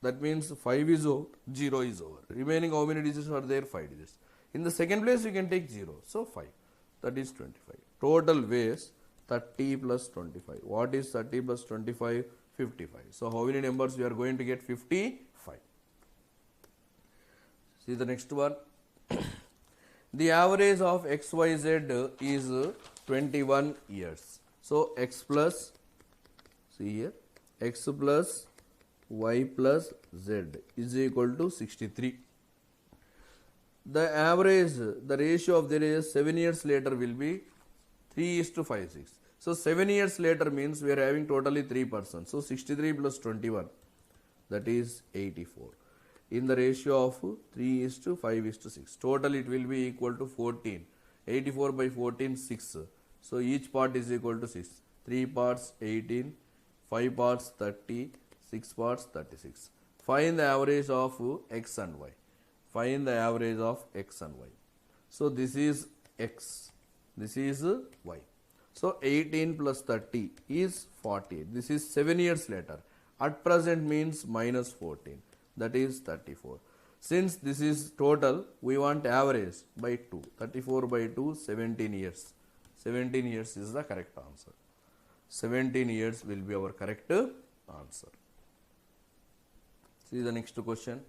That means 5 is over, 0 is over. Remaining how many digits are there? 5 digits. In the second place you can take 0. So 5. That is 25. Total ways 30 plus 25. What is 30 plus 25? 55. So how many numbers we are going to get? 55. See the next one. The average of XYZ is 21 years. So x plus, see here, x plus y plus z is equal to 63. The average, the ratio of their age 7 years later will be 3:56. So 7 years later means we are having totally 3 persons. So 63 plus 21, that is 84. In the ratio of 3:5:6. Total it will be equal to 14. 84 by 14, 6. So each part is equal to 6. 3 parts 18, 5 parts 30, 6 parts 36. Find the average of x and y. Find the average of x and y. So this is x. This is y. So 18 plus 30 is 40. This is 7 years later. At present means minus 14. That is 34. Since this is total, we want average by 2. 34 by 2, 17 years. 17 years is the correct answer. 17 years will be our correct answer. See the next question.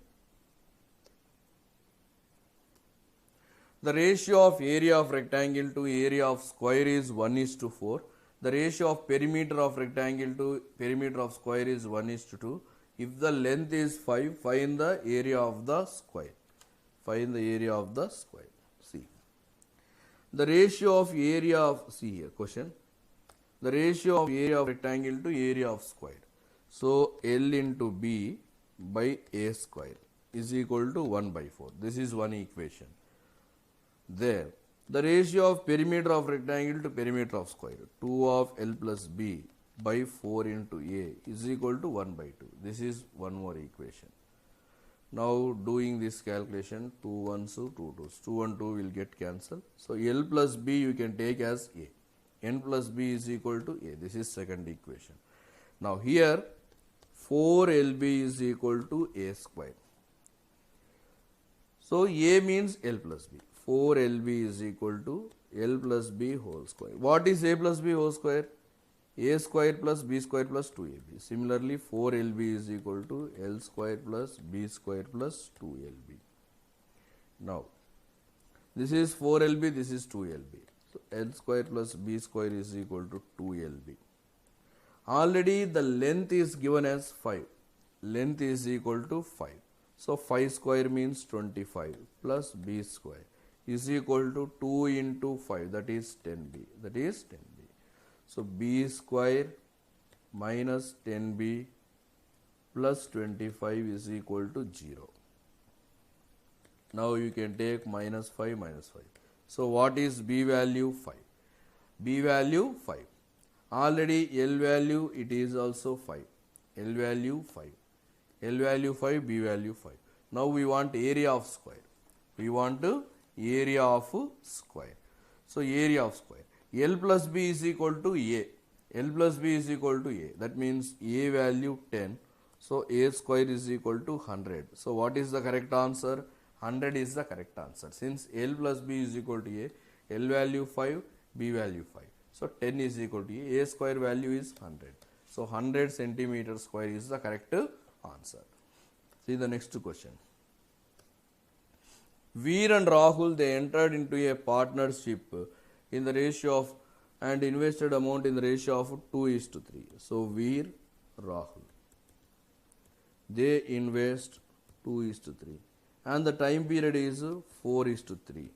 The ratio of area of rectangle to area of square is 1:4. The ratio of perimeter of rectangle to perimeter of square is 1:2. If the length is 5, find the area of the square. Find the area of the square. See. The ratio of area of, see here question. The ratio of area of rectangle to area of square. So L into B by A square is equal to 1 by 4. This is one equation. There, the ratio of perimeter of rectangle to perimeter of square, 2 of L plus B by 4 into A is equal to 1 by 2. This is one more equation. Now doing this calculation, 2 1s, 2 2s, 2 and 2 will get cancelled. So L plus B you can take as A. N plus B is equal to A. This is second equation. Now here 4LB is equal to A square. So A means L plus B. 4LB is equal to L plus B whole square. What is A plus B whole square? A square plus B square plus 2AB. Similarly, 4LB is equal to L square plus B square plus 2LB. Now, this is 4LB, this is 2LB. So, L square plus B square is equal to 2LB. Already the length is given as 5. Length is equal to 5. So, 5 square means 25 plus B square is equal to 2 into 5, that is 10B. That is 10B. So, B square minus 10B plus 25 is equal to 0. Now, you can take minus 5 minus 5. So what is B value? 5. B value 5. Already L value it is also 5. L value 5. L value 5, B value 5. Now we want area of square. We want area of square. So area of square. L plus B is equal to A. L plus B is equal to A. That means A value 10. So A square is equal to 100. So what is the correct answer? 100 is the correct answer. Since L plus B is equal to A, L value 5, B value 5. So 10 is equal to A. A square value is 100. So 100 centimeter square is the correct answer. See the next question. Veer and Rahul, they entered into a partnership in the ratio of and invested amount in the ratio of 2:3. So Veer, Rahul, they invest 2:3 and the time period is 4:3.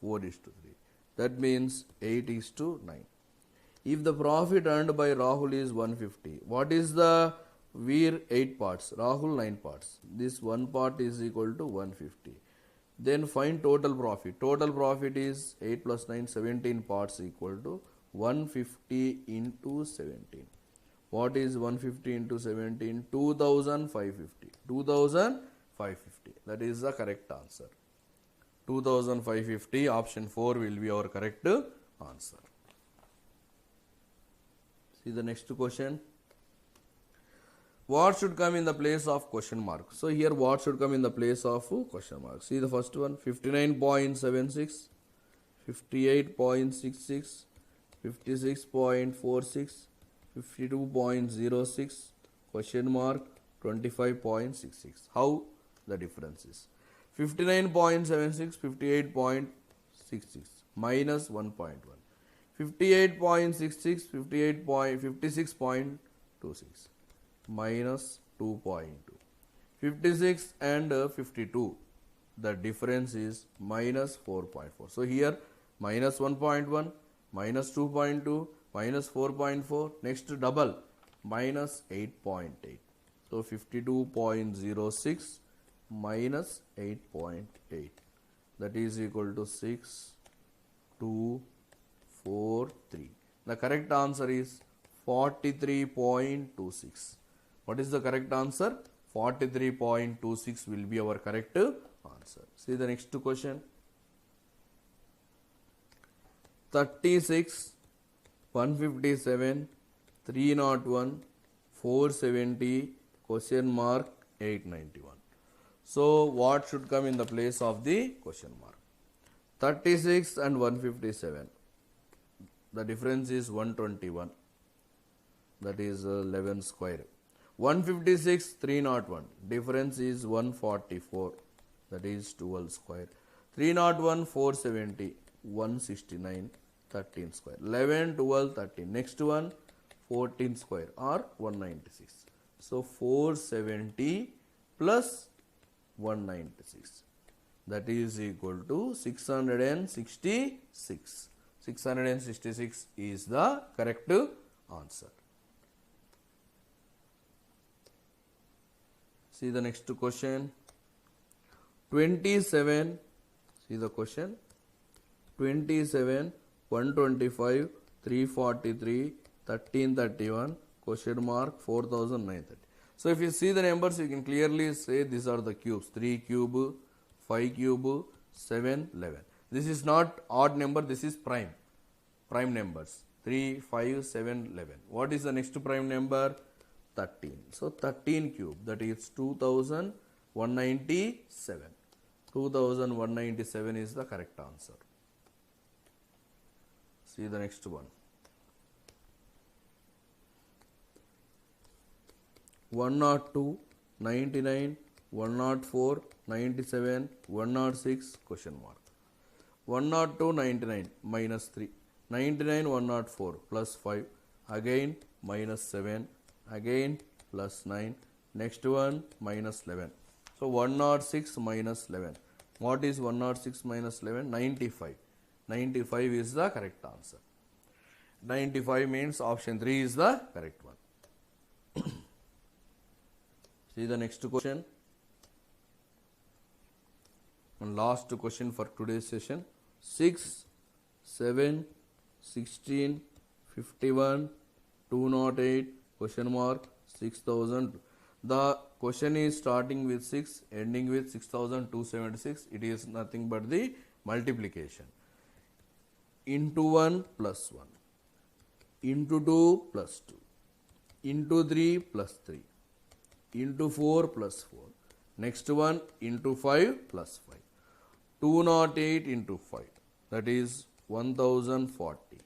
4:3. That means 8:9. If the profit earned by Rahul is 150, what is the Veer 8 parts, Rahul 9 parts? This one part is equal to 150. Then find total profit. Total profit is 8 plus 9, 17 parts equal to 150 into 17. What is 150 into 17? 2550. 2550. That is the correct answer. 2550, option 4 will be our correct answer. See the next question. What should come in the place of question mark? So here what should come in the place of question mark? See the first one, 59.76, 58.66, 56.46, 52.06, question mark, 25.66. How the difference is? 59.76, 58.66 minus 1.1. 58.66, 56.26 minus 2.2. 56 and 52, the difference is minus 4.4. So here minus 1.1, minus 2.2, minus 4.4, next double, minus 8.8. So 52.06 minus 8.8, that is equal to 6, 2, 4, 3. The correct answer is 43.26. What is the correct answer? 43.26 will be our correct answer. See the next question. 36, 157, 301, 470, question mark, 891. So what should come in the place of the question mark? 36 and 157. The difference is 121. That is 11 square. 156, 301. Difference is 144. That is 12 square. 301, 470. 169, 13 square. 11, 12, 13. Next one, 14 square or 196. So 470 plus 196. That is equal to 666. 666 is the correct answer. See the next question. 27. See the question. 27, 125, 343, 1331, question mark, 4930. So if you see the numbers, you can clearly say these are the cubes. 3 cube, 5 cube, 7, 11. This is not odd number, this is prime. Prime numbers. 3, 5, 7, 11. What is the next prime number? 13. So 13 cube, that is 2197. 2197 is the correct answer. See the next one. 102, 99, 104, 97, 106, question mark. 102, 99, minus 3. 99, 104, plus 5. Again, minus 7. Again, plus 9. Next one, minus 11. So 106 minus 11. What is 106 minus 11? 95. 95 is the correct answer. 95 means option 3 is the correct one. See the next question. And last question for today's session. 6, 7, 16, 51, 208, question mark, 6000. The question is starting with 6, ending with 6276. It is nothing but the multiplication. Into 1 plus 1, into 2 plus 2, into 3 plus 3, into 4 plus 4. Next one, into 5 plus 5. 208 into 5, that is 1040,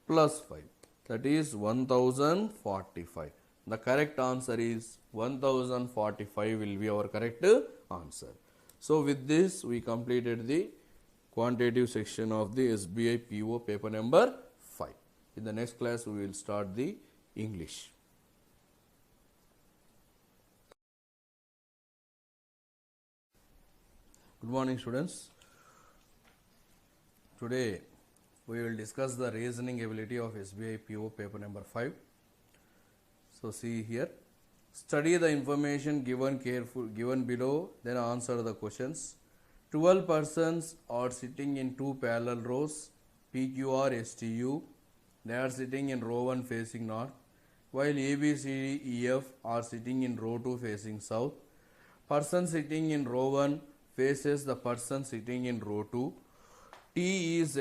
plus 5, that is 1045. The correct answer is 1045 will be our correct answer. So with this we completed the quantitative section of the SBI PO paper number 5. In the next class we will start the English. Good morning, students. Today we will discuss the reasoning ability of SBI PO paper number 5. So see here, study the information given below, then answer the questions. 12 persons are sitting in two parallel rows, PQR STU. They are sitting in row 1 facing north, while ABCDEF are sitting in row 2 facing south. Person sitting in row 1 faces the person sitting in row 2. T is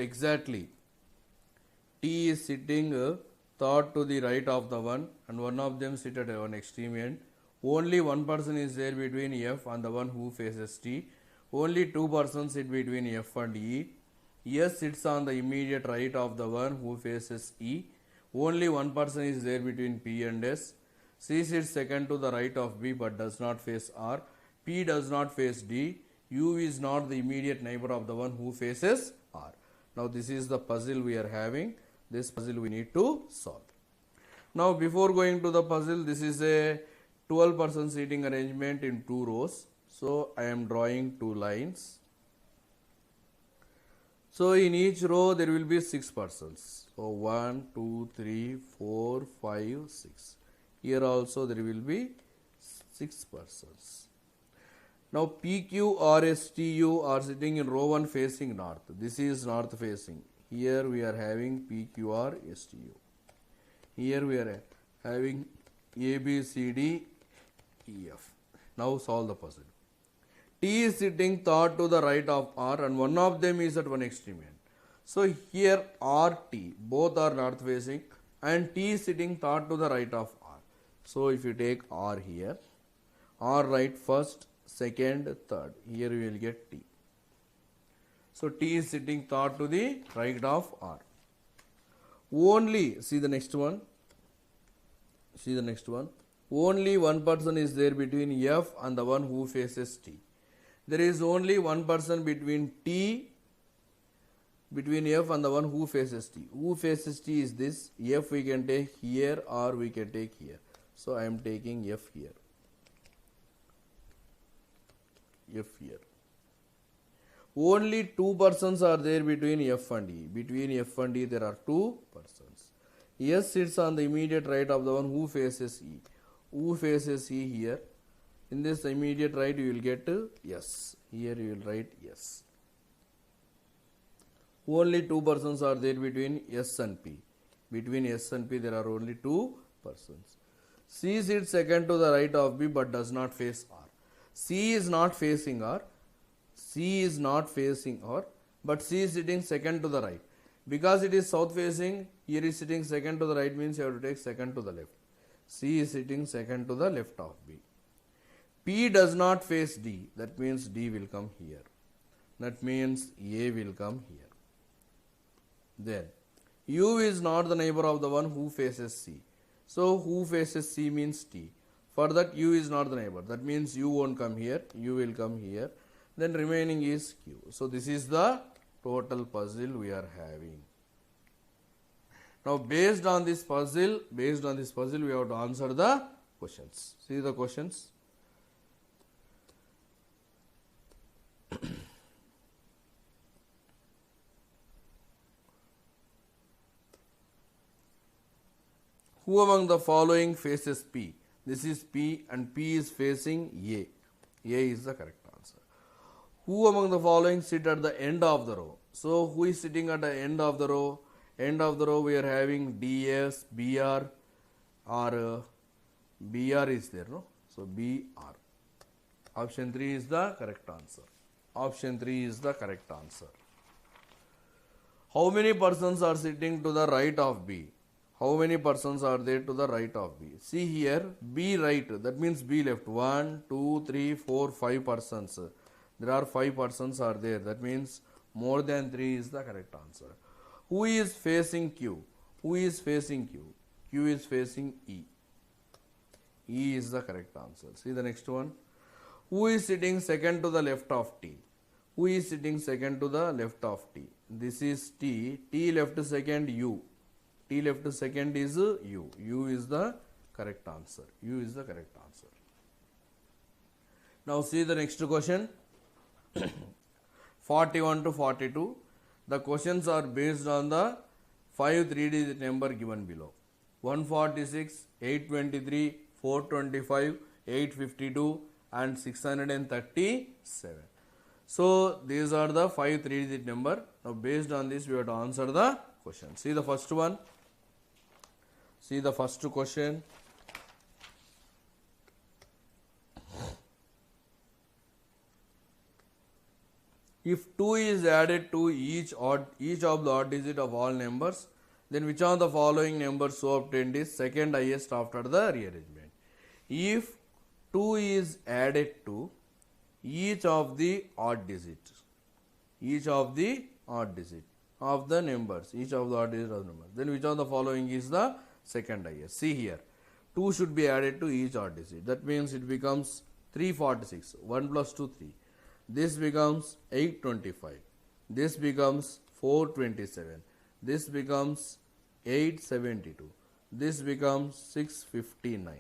sitting third to the right of the one, and one of them sit at one extreme end. Only one person is there between F and the one who faces T. Only two persons sit between F and E. S sits on the immediate right of the one who faces E. Only one person is there between P and S. C sits second to the right of B but does not face R. P does not face D. U is not the immediate neighbor of the one who faces R. Now this is the puzzle we are having. This puzzle we need to solve. Now before going to the puzzle, this is a 12-person seating arrangement in two rows. So I am drawing two lines. So in each row there will be 6 persons. So 1, 2, 3, 4, 5, 6. Here also there will be 6 persons. Now PQ or STU are sitting in row 1 facing north. This is north facing. Here we are having PQ or STU. Here we are having ABCDEF. Now solve the puzzle. T is sitting third to the right of R and one of them is at one extreme end. So here RT, both are north facing, and T is sitting third to the right of R. So if you take R here, R right first, second, third. Here we will get T. So T is sitting third to the right of R. Only, see the next one. See the next one. Only one person is there between F and the one who faces T. There is only one person between F and the one who faces T. Who faces T is this. F we can take here or we can take here. So I am taking F here. F here. Only two persons are there between F and E. Between F and E there are two persons. S sits on the immediate right of the one who faces E. Who faces E here. In this immediate right you will get S. Here you will write S. Only two persons are there between S and P. Between S and P there are only two persons. C sits second to the right of B but does not face R. C is not facing R. C is not facing R, but C is sitting second to the right. Because it is south facing, here is sitting second to the right means you have to take second to the left. C is sitting second to the left of B. P does not face D, that means D will come here. That means A will come here. Then U is not the neighbor of the one who faces C. So who faces C means T. For that U is not the neighbor. That means U won't come here, U will come here. Then remaining is Q. So this is the total puzzle we are having. Now based on this puzzle, we have to answer the questions. See the questions. Who among the following faces P? This is P and P is facing A. A is the correct answer. Who among the following sit at the end of the row? So who is sitting at the end of the row? End of the row we are having DS, BR or BR is there, no? So BR. Option 3 is the correct answer. Option 3 is the correct answer. How many persons are sitting to the right of B? How many persons are there to the right of B? See here, B right, that means B left. 1, 2, 3, 4, 5 persons. There are 5 persons are there. That means more than 3 is the correct answer. Who is facing Q? Who is facing Q? Q is facing E. E is the correct answer. See the next one. Who is sitting second to the left of T? Who is sitting second to the left of T? This is T. T left second U. T left second is U. U is the correct answer. U is the correct answer. Now see the next question. 41 to 42. The questions are based on the 5 3-digit number given below. 146, 823, 425, 852 and 637. So these are the 5 3-digit number. Now based on this we have to answer the question. See the first one. See the first question. If 2 is added to each of the odd digit of all numbers, then which of the following numbers so obtained is second highest after the rearrangement? If 2 is added to each of the odd digits, each of the odd digit of the numbers, each of the odd digit of the numbers, then which of the following is the second highest? See here, 2 should be added to each odd digit. That means it becomes 346. 1 plus 2, 3. This becomes 825. This becomes 427. This becomes 872. This becomes 659.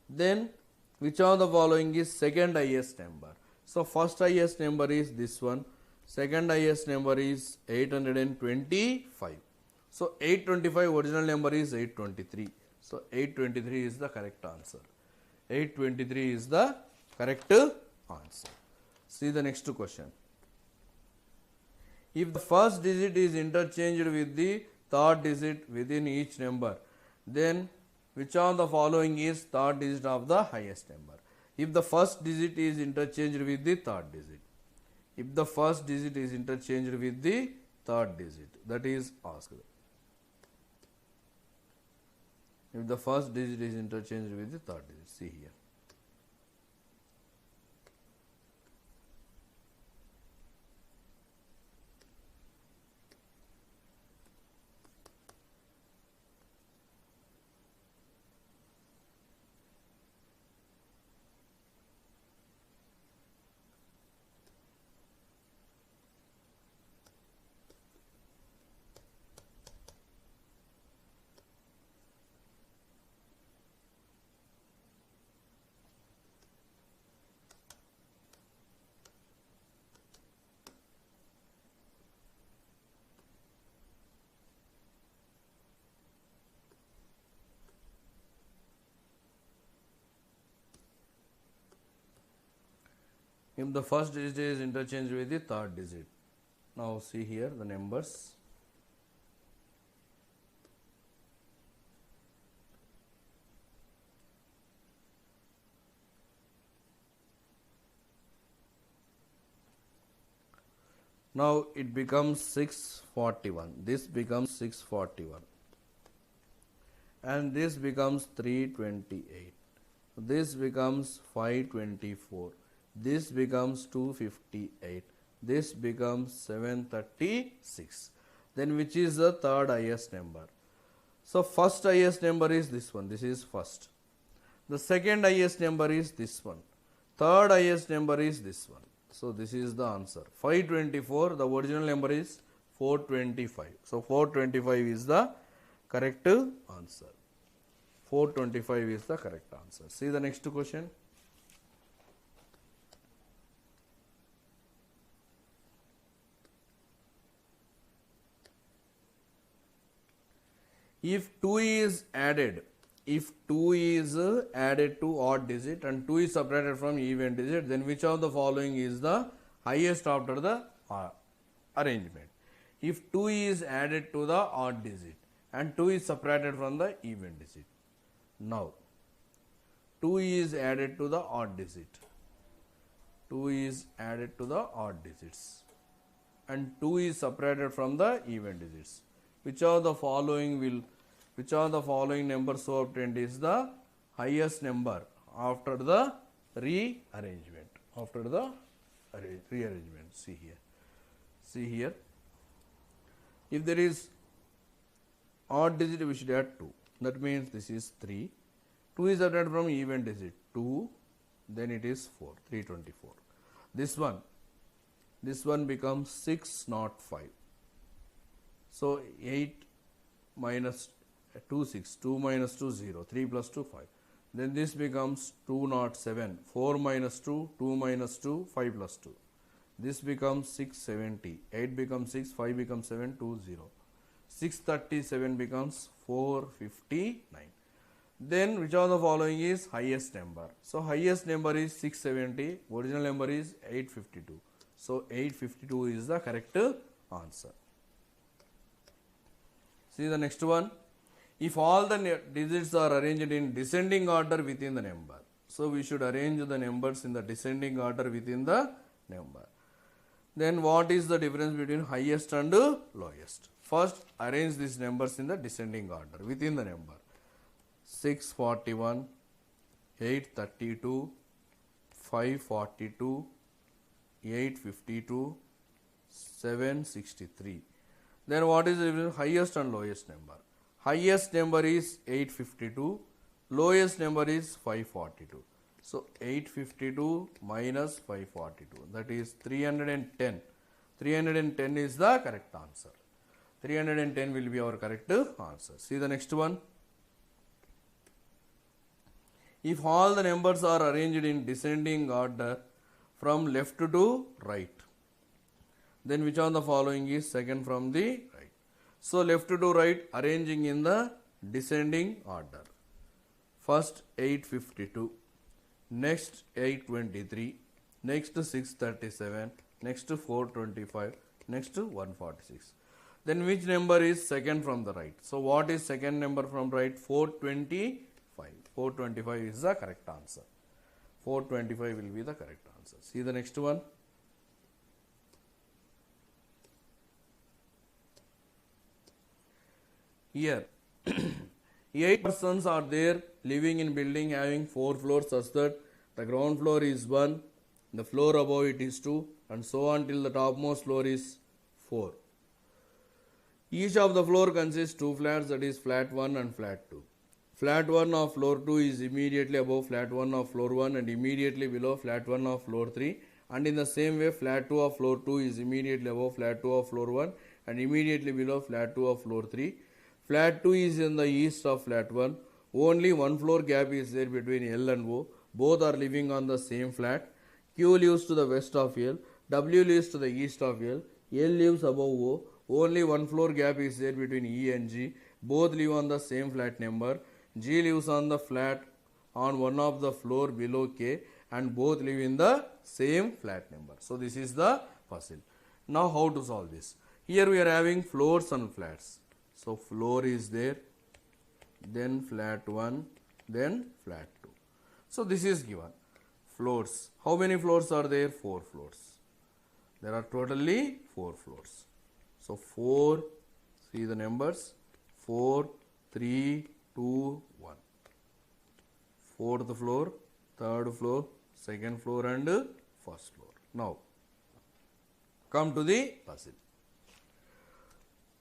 Then which of the following is second highest number? So first highest number is this one. Second highest number is 825. So 825 original number is 823. So 823 is the correct answer. 823 is the correct answer. See the next question. If the first digit is interchanged with the third digit within each number, then which of the following is third digit of the highest number? If the first digit is interchanged with the third digit. If the first digit is interchanged with the third digit, that is asked. If the first digit is interchanged with the third digit, see here. If the first digit is interchanged with the third digit. Now see here the numbers. Now it becomes 641. This becomes 641. And this becomes 328. This becomes 524. This becomes 258. This becomes 736. Then which is the third highest number? So first highest number is this one. This is first. The second highest number is this one. Third highest number is this one. So this is the answer. 524. The original number is 425. So 425 is the correct answer. 425 is the correct answer. See the next question. If 2 is added to odd digit and 2 is separated from even digit, then which of the following is the highest after the arrangement? if 2 is added to the odd digit and 2 is subtracted from the even digit. Now 2 is added to the odd digit, 2 is added to the odd digits and 2 is separated from the even digits. Which of the following numbers so obtained is the highest number after the rearrangement? After the rearrangement, see here. If there is odd digit, we should add 2. That means this is 3. 2 is subtracted from even digit, 2. Then it is 4, 324. This one becomes 6, not 5. So 8 minus 2, 6. 2 minus 2, 0. 3 plus 2, 5. Then this becomes 2, not 7. 4 minus 2, 2 minus 2, 5 plus 2. This becomes 670. 8 becomes 6, 5 becomes 7, 2, 0. 637 becomes 459. Then which of the following is highest number? So highest number is 670, original number is 852. So 852 is the correct answer. See the next one. If all the digits are arranged in descending order within the number. So we should arrange the numbers in the descending order within the number. Then what is the difference between highest and lowest? First arrange these numbers in the descending order within the number. 641, 832, 542, 852, 763. Then what is the difference? Highest and lowest number? Highest number is 852, lowest number is 542. So 852 minus 542, that is 310. 310 is the correct answer. 310 will be our correct answer. See the next one. If all the numbers are arranged in descending order from left to right, then which of the following is second from the right? So left to right, arranging in the descending order. First 852, next 823, next 637, next 425, next 146. Then which number is second from the right? So what is second number from right? 425. 425 is the correct answer. 425 will be the correct answer. See the next one. Here 8 persons are there living in building having 4 floors such that the ground floor is 1, the floor above it is 2 and so on till the topmost floor is 4. Each of the floor consists 2 flats, that is flat 1 and flat 2. Flat 1 of floor 2 is immediately above flat 1 of floor 1 and immediately below flat 1 of floor 3, and in the same way flat 2 of floor 2 is immediately above flat 2 of floor 1 and immediately below flat 2 of floor 3. Flat 2 is in the east of flat 1. Only one floor gap is there between L and O. Both are living on the same flat. Q lives to the west of L. W lives to the east of L. L lives above O. Only one floor gap is there between E and G. Both live on the same flat number. G lives on the flat on one of the floor below K and both live in the same flat number. So this is the puzzle. Now how to solve this? Here we are having floors and flats. So floor is there, then flat 1, then flat 2. So this is given. Floors. How many floors are there? 4 floors. There are totally 4 floors. So 4, see the numbers, 4, 3, 2, 1. 4th floor, 3rd floor, 2nd floor and 1st floor. Now come to the puzzle.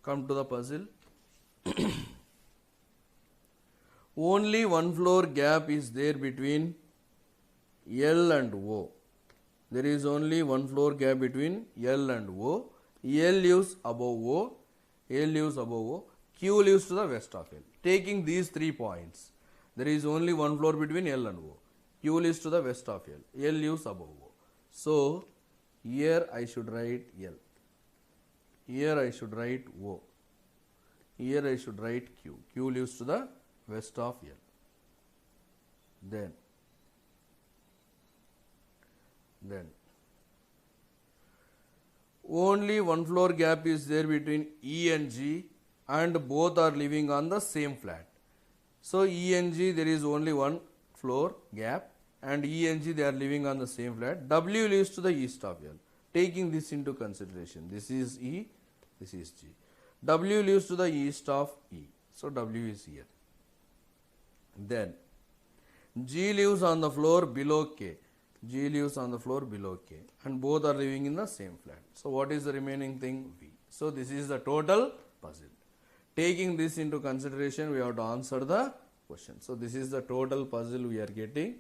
Come to the puzzle. Only one floor gap is there between L and O. There is only one floor gap between L and O. L lives above O. L lives above O. Q lives to the west of L. Taking these 3 points, there is only one floor between L and O. Q lives to the west of L. L lives above O. So here I should write L. Here I should write O. Here I should write Q. Q lives to the west of L. Then Only one floor gap is there between E and G, and both are living on the same flat. So E and G, there is only one floor gap, and E and G, they are living on the same flat. W lives to the east of L. Taking this into consideration, this is E, this is G. W lives to the east of E. So W is here. Then G lives on the floor below K. G lives on the floor below K, and both are living in the same flat. So what is the remaining thing? V. So this is the total puzzle. Taking this into consideration, we have to answer the question. So this is the total puzzle we are getting.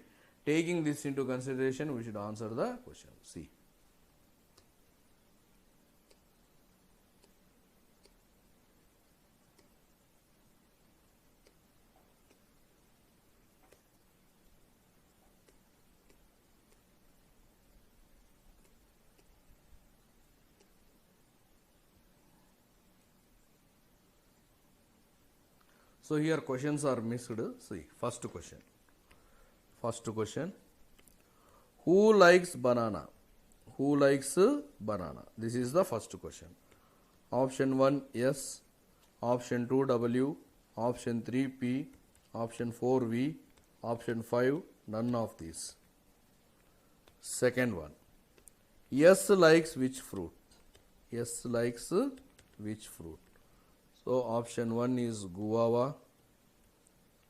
Taking this into consideration, we should answer the question. See. So here questions are mixed. See, first question. First question. Who likes banana? Who likes banana? This is the first question. Option 1 yes, option 2 W, option 3 P, option 4 V, option 5 none of these. Second one. Yes likes which fruit? Yes likes which fruit? So option 1 is guava,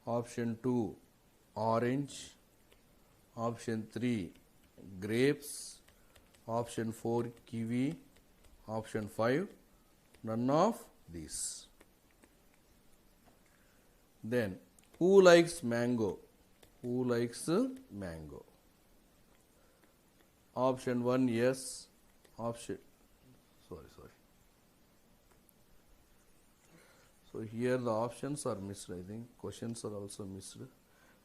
option 2 orange, option 3 grapes, option 4 kiwi, option 5 none of these. Then who likes mango? Who likes mango? Option 1 yes, option sorry. So here the options are missed, I think. Questions are also missed.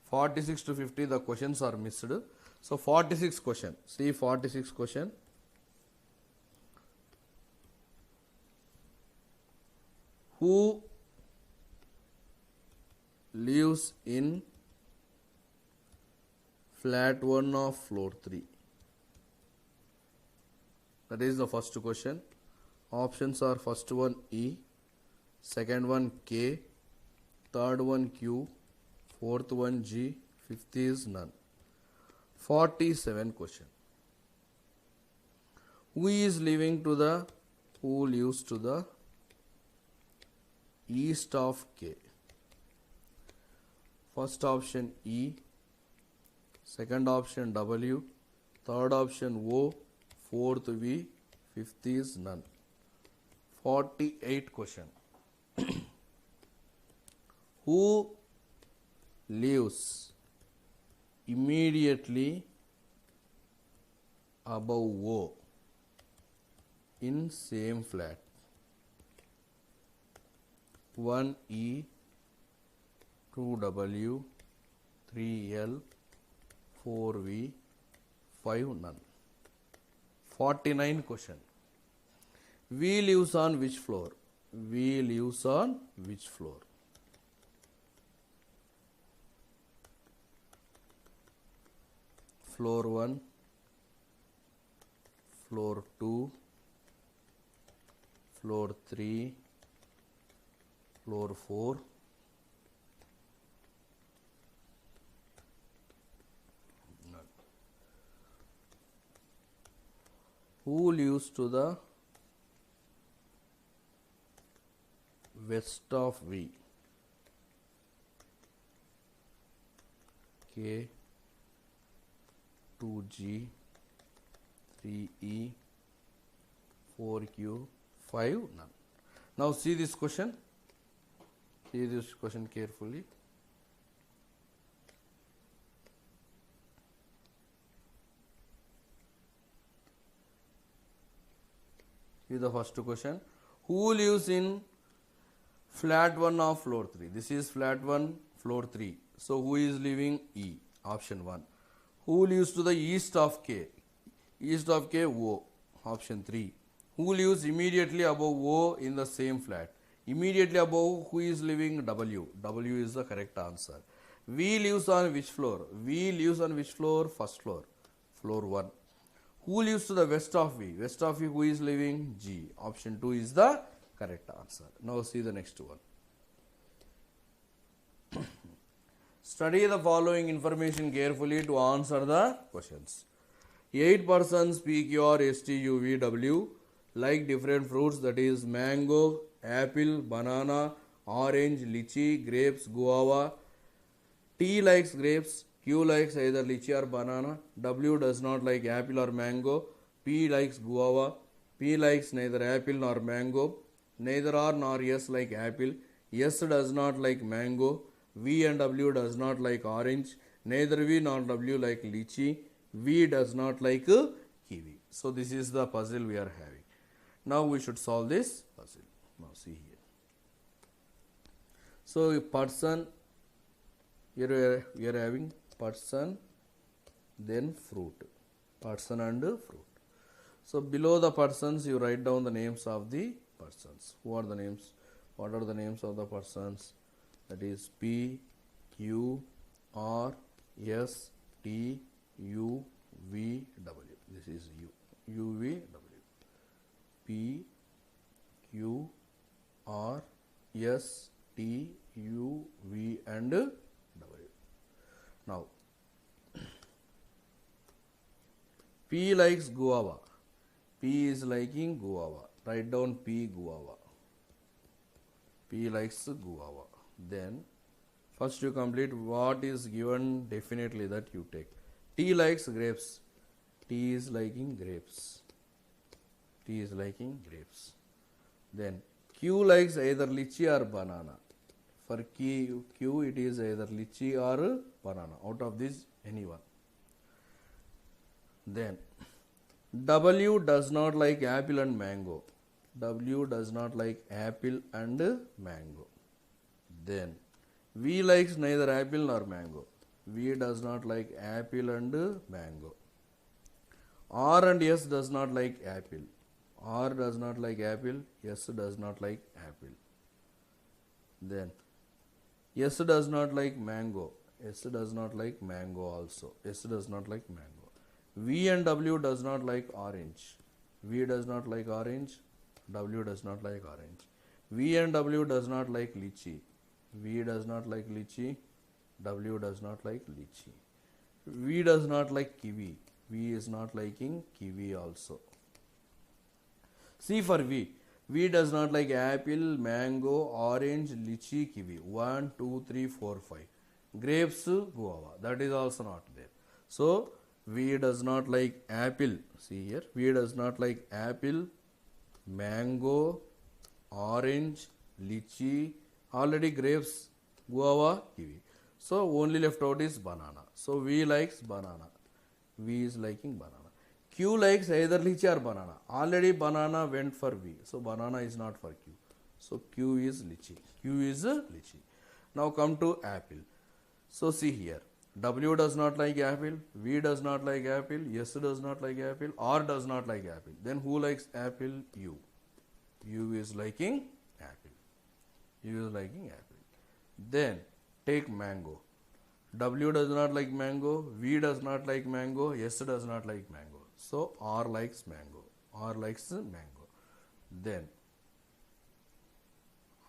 46 to 50, the questions are missed. So 46 question. See 46 question. Who lives in flat 1 of floor 3? That is the first question. Options are first one E, second one K, third one Q, fourth one G, fifth is none. 47 question. Who lives to the east of K? First option E, second option W, third option O, fourth V, fifth is none. 48 question. Who lives immediately above O in same flat? 1 E, 2 W, 3 L, 4 V, 5 none. 49 question. V lives on which floor? V lives on which floor? Floor 1, floor 2, floor 3, floor 4. None. Who lives to the west of V? K, 2G, 3E, 4Q, 5 none. Now see this question. See this question carefully. See the first question. Who lives in flat 1 of floor 3? This is flat 1, floor 3. So who is living? E, option 1. Who lives to the east of K? East of K, O, option 3. Who lives immediately above O in the same flat? Immediately above, who is living? W. W is the correct answer. V lives on which floor? V lives on which floor? First floor, floor 1. Who lives to the west of V? West of V, who is living? G. Option 2 is the correct answer. Now see the next one. Study the following information carefully to answer the questions. 8 persons PQRSTUVW like different fruits, that is mango, apple, banana, orange, lychee, grapes, guava. T likes grapes, Q likes either lychee or banana, W does not like apple or mango, P likes guava, P likes neither apple nor mango, neither R nor S like apple, S does not like mango, V and W does not like orange, neither V nor W like lychee, V does not like kiwi. So this is the puzzle we are having. Now we should solve this puzzle. Now see here. So a person, here we are having person, then fruit, person and fruit. So below the persons you write down the names of the persons. Who are the names? What are the names of the persons? That is P, Q, R, S, T, U, V, W. This is U, U, V, W. P, Q, R, S, T, U, V and W. Now, P likes guava. P is liking guava. Write down P guava. P likes guava. Then, first you complete what is given definitely that you take. T likes grapes. T is liking grapes. T is liking grapes. Then, Q likes either lychee or banana. For Q it is either lychee or banana. Out of this, any one. Then, W does not like apple and mango. W does not like apple and mango. Then, V likes neither apple nor mango. V does not like apple and mango. R and S does not like apple. R does not like apple. S does not like apple. Then, S does not like mango. S does not like mango also. S does not like mango. V and W does not like orange. V does not like orange. W does not like orange. V and W does not like lychee. V does not like lychee. W does not like lychee. V does not like kiwi. V is not liking kiwi also. C for V. V does not like apple, mango, orange, lychee, kiwi. 1, 2, 3, 4, 5. Grapes, guava. That is also not there. So, V does not like apple. See here. V does not like apple, mango, orange, lychee. Already grapes, guava, kiwi. So, only left out is banana. So, V likes banana. V is liking banana. Q likes either lychee or banana. Already banana went for V. So, banana is not for Q. So, Q is lychee. Q is lychee. Now, come to apple. So, see here. W does not like apple. V does not like apple. S does not like apple. R does not like apple. Then, who likes apple? U. U is liking apple. U is liking apple. Then, take mango. W does not like mango. V does not like mango. S does not like mango. So, R likes mango. R likes mango. Then,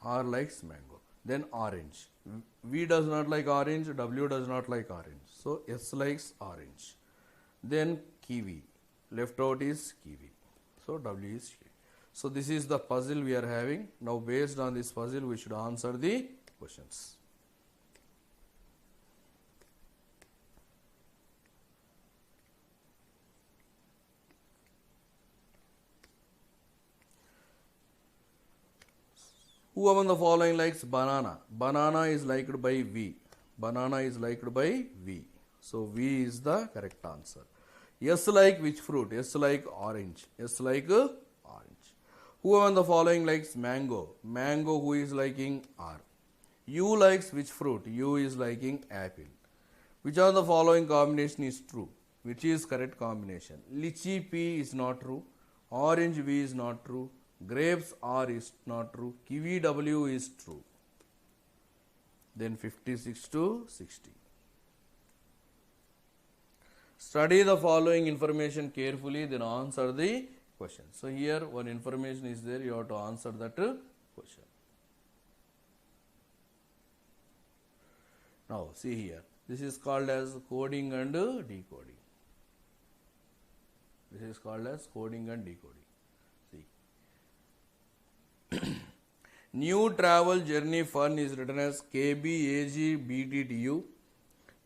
R likes mango. Then, orange. V does not like orange. W does not like orange. So, S likes orange. Then, kiwi. Left out is kiwi. So, W is kiwi. So, this is the puzzle we are having. Now, based on this puzzle, we should answer the questions. Who among the following likes banana? Banana is liked by V. Banana is liked by V. So, V is the correct answer. S like which fruit? S like orange. S like orange. Who among the following likes mango? Mango, who is liking R. U likes which fruit? U is liking apple. Which of the following combination is true? Which is correct combination? Lychee P is not true. Orange V is not true. Grapes R is not true. Kiwi W is true. Then 56 to 60. Study the following information carefully, then answer the question. So here one information is there, you have to answer that question. Now see here, this is called as coding and decoding. This is called as coding and decoding. See. New travel journey fun is written as KBAGBTTU.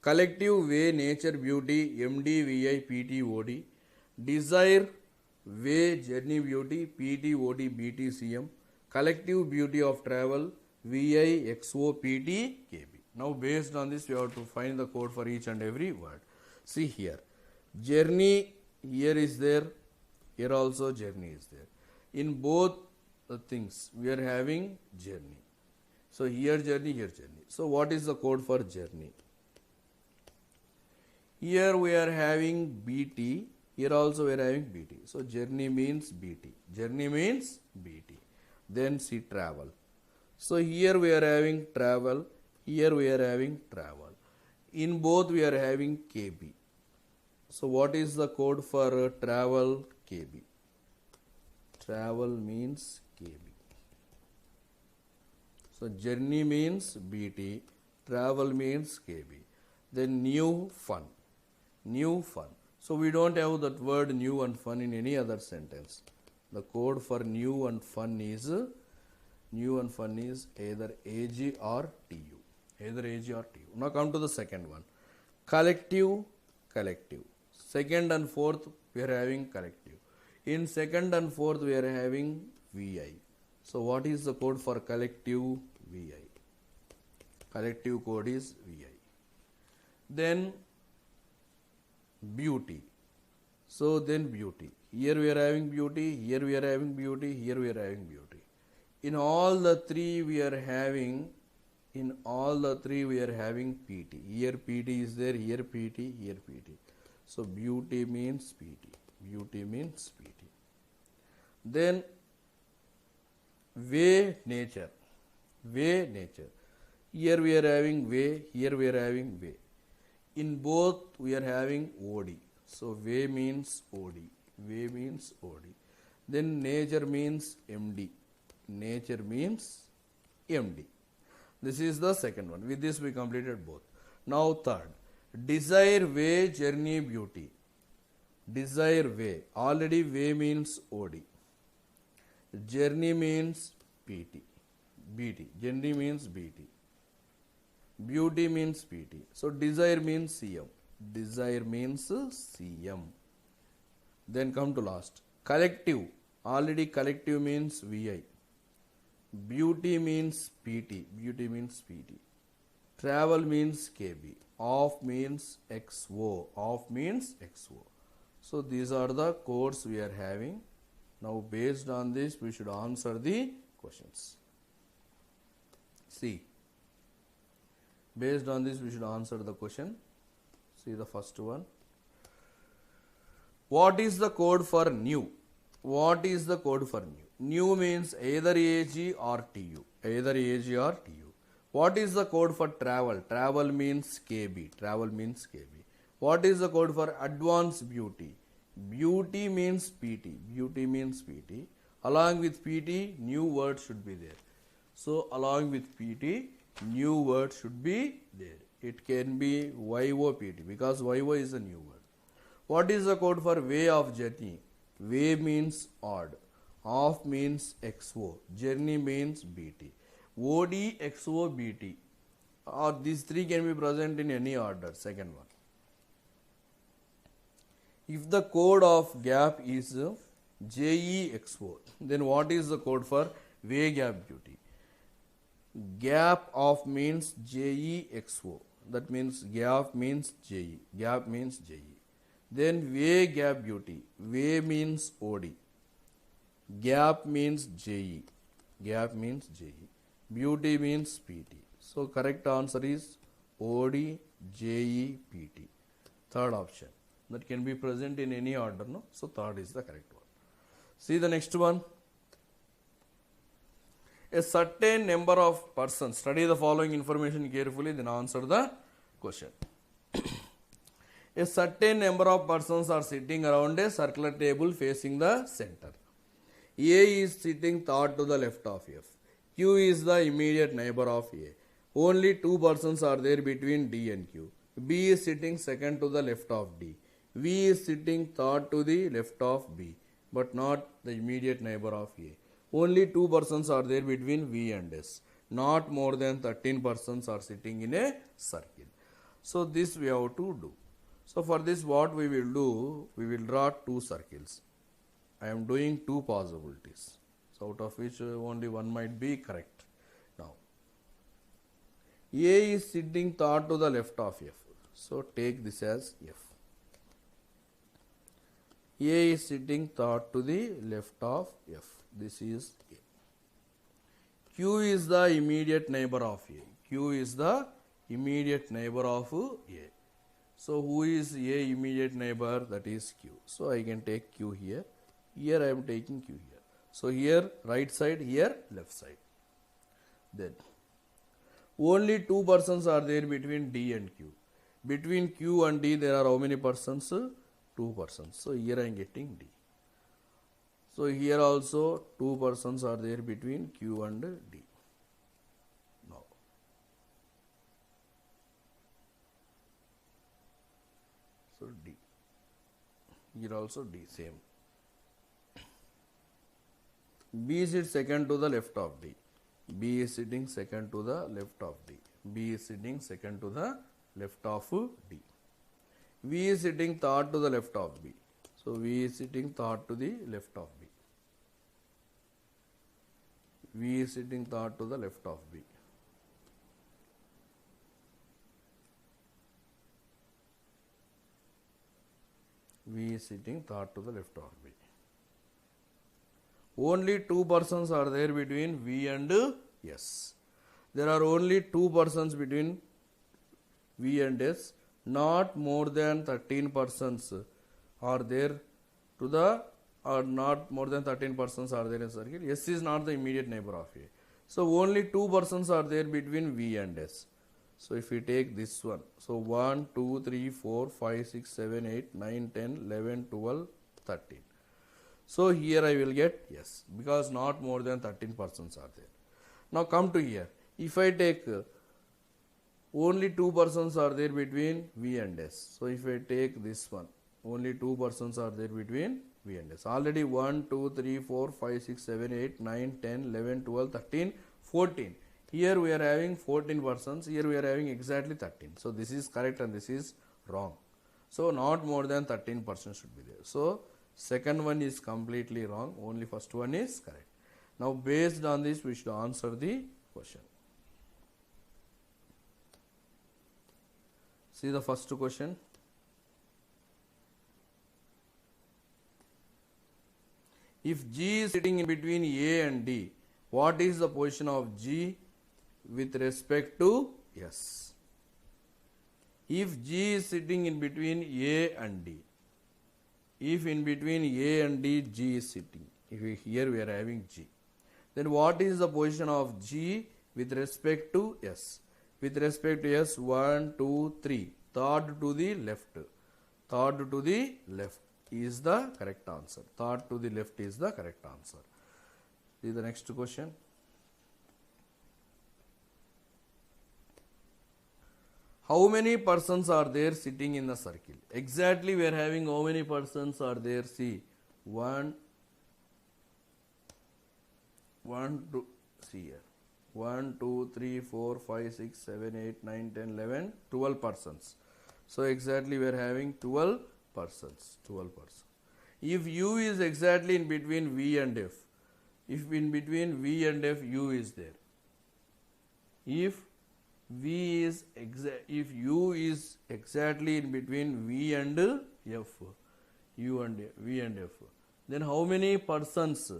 Collective way nature beauty MDVI PTOD. Desire way journey beauty PTOD BTCM. Collective beauty of travel VIXO PTKB. Now based on this we have to find the code for each and every word. See here, journey here is there, here also journey is there. In both the things we are having journey. So here journey, here journey. So what is the code for journey? Here we are having BT, here also we are having BT. So journey means BT. Journey means BT. Then see travel. So here we are having travel, here we are having travel. In both we are having KB. So what is the code for travel? KB. Travel means KB. So journey means BT, travel means KB. Then new fun. New fun. So we don't have that word new and fun in any other sentence. The code for new and fun is either AG or TU. Either AG or TU. Now come to the second one. Collective, collective. Second and fourth we are having collective. In second and fourth we are having VI. So what is the code for collective? VI. Collective code is VI. Then beauty. So then beauty. Here we are having beauty, here we are having beauty, here we are having beauty. In all the three we are having PT. Here PT is there, here PT, here PT. So beauty means PT. Beauty means PT. Then way nature. Way nature. Here we are having way, here we are having way. In both we are having OD. So way means OD. Way means OD. Then nature means MD. Nature means MD. This is the second one. With this we completed both. Now third. Desire way journey beauty. Desire way. Already way means OD. Journey means PT. BT. Journey means BT. Beauty means PT. So desire means CM. Desire means CM. Then come to last. Collective. Already collective means VI. Beauty means PT. Beauty means PT. Travel means KB. Off means XO. Off means XO. So these are the codes we are having. Now based on this we should answer the questions. See. Based on this we should answer the question. See the first one. What is the code for new? What is the code for new? New means either AG or TU. Either AG or TU. What is the code for travel? Travel means KB. Travel means KB. What is the code for advanced beauty? Beauty means PT. Beauty means PT. Along with PT, new word should be there. So along with PT, new word should be there. It can be YOPT because YO is a new word. What is the code for way of journey? Way means odd. Off means XO. Journey means BT. OD, XO, BT. Or these three can be present in any order. Second one. If the code of gap is JEXO, then what is the code for way gap beauty? Gap of means JEXO. That means gap means JE. Gap means JE. Then way gap beauty. Way means OD. Gap means JE. Gap means JE. Beauty means PT. So correct answer is OD, JE, PT. Third option. That can be present in any order, no? So third is the correct one. See the next one. A certain number of persons. Study the following information carefully, then answer the question. A certain number of persons are sitting around a circular table facing the center. A is sitting third to the left of F. Q is the immediate neighbor of A. Only two persons are there between D and Q. B is sitting second to the left of D. V is sitting third to the left of B, but not the immediate neighbor of A. Only two persons are there between V and S. Not more than 13 persons are sitting in a circle. So this we have to do. So for this what we will do, we will draw two circles. I am doing two possibilities. So out of which only one might be correct. Now A is sitting third to the left of F. So take this as F. A is sitting third to the left of F. This is A. Q is the immediate neighbor of A. Q is the immediate neighbor of A. So who is A immediate neighbor? That is Q. So I can take Q here. Here I am taking Q here. So here right side, here left side. Then only two persons are there between D and Q. Between Q and D there are how many persons? Two persons. So here I am getting D. So here also two persons are there between Q and D. Now so D. Here also D same. B is second to the left of D. B is sitting second to the left of D. B is sitting second to the left of D. V is sitting third to the left of B. So V is sitting third to the left of B. V is sitting third to the left of B. V is sitting third to the left of B. Only two persons are there between V and S. There are only two persons between V and S. Not more than 13 persons are there to the, or not more than 13 persons are there in a circle. S is not the immediate neighbor of A. So only two persons are there between V and S. So if we take this one, so 1, 2, 3, 4, 5, 6, 7, 8, 9, 10, 11, 12, 13. So here I will get yes, because not more than 13 persons are there. Now come to here. If I take only two persons are there between V and S. So if I take this one, only two persons are there between V and S. Already 1, 2, 3, 4, 5, 6, 7, 8, 9, 10, 11, 12, 13, 14. Here we are having 14 persons. Here we are having exactly 13. So this is correct and this is wrong. So not more than 13 persons should be there. So second one is completely wrong. Only first one is correct. Now based on this we should answer the question. See the first question. If G is sitting in between A and D, what is the position of G with respect to S? If G is sitting in between A and D, if in between A and D, G is sitting, here we are having G, then what is the position of G with respect to S? With respect to S, 1, 2, 3, third to the left. Third to the left is the correct answer. Third to the left is the correct answer. See the next question. How many persons are there sitting in the circle? Exactly we are having how many persons are there? See, 1, 2, see here. 1, 2, 3, 4, 5, 6, 7, 8, 9, 10, 11, 12 persons. So exactly we are having 12 persons. 12 persons. If U is exactly in between V and F, if in between V and F U is there, if U is exactly in between V and F, U and V and F, then how many persons?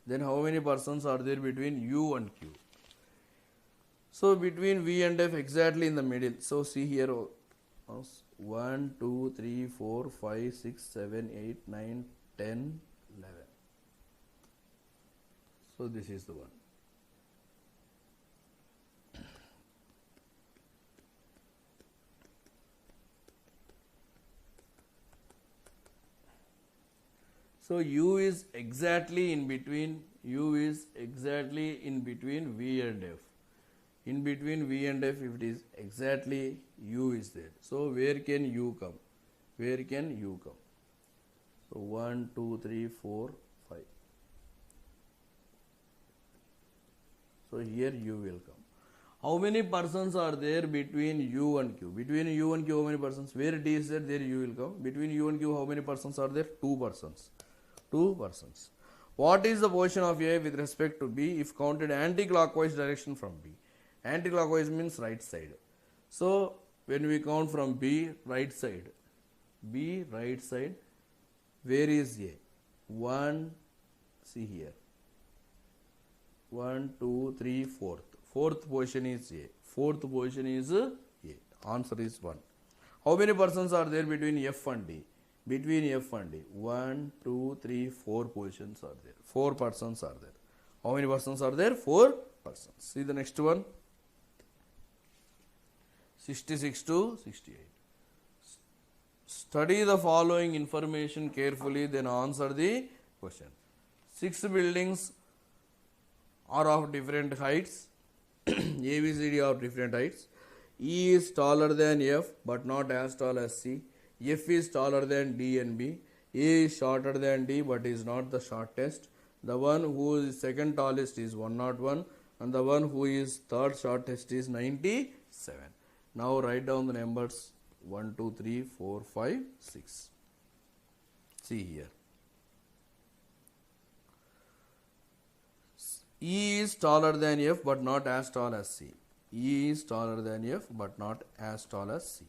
Then how many persons are there between U and Q? So between V and F exactly in the middle. So see here 1, 2, 3, 4, 5, 6, 7, 8, 9, 10, 11. So this is the one. So U is exactly in between. U is exactly in between V and F. In between V and F, if it is exactly U is there. So where can U come? Where can U come? So 1, 2, 3, 4, 5. So here U will come. How many persons are there between U and Q? Between U and Q, how many persons? Where D is there, there U will come. Between U and Q, how many persons are there? 2 persons. 2 persons. What is the position of A with respect to B if counted anti-clockwise direction from B? Anti-clockwise means right side. So when we count from B, right side. B, right side. Where is A? 1, see here. 1, 2, 3, 4th. Fourth position is A. Fourth position is A. Answer is 1. How many persons are there between F and D? Between F and D. 1, 2, 3, 4 positions are there. 4 persons are there. How many persons are there? 4 persons. See the next one. 66 to 68. Study the following information carefully, then answer the question. 6 buildings are of different heights. ABCD of different heights. E is taller than F but not as tall as C. F is taller than D and B. A is shorter than D but is not the shortest. The one who is second tallest is 101 and the one who is third shortest is 97. Now write down the numbers 1, 2, 3, 4, 5, 6. See here. E is taller than F but not as tall as C. E is taller than F but not as tall as C.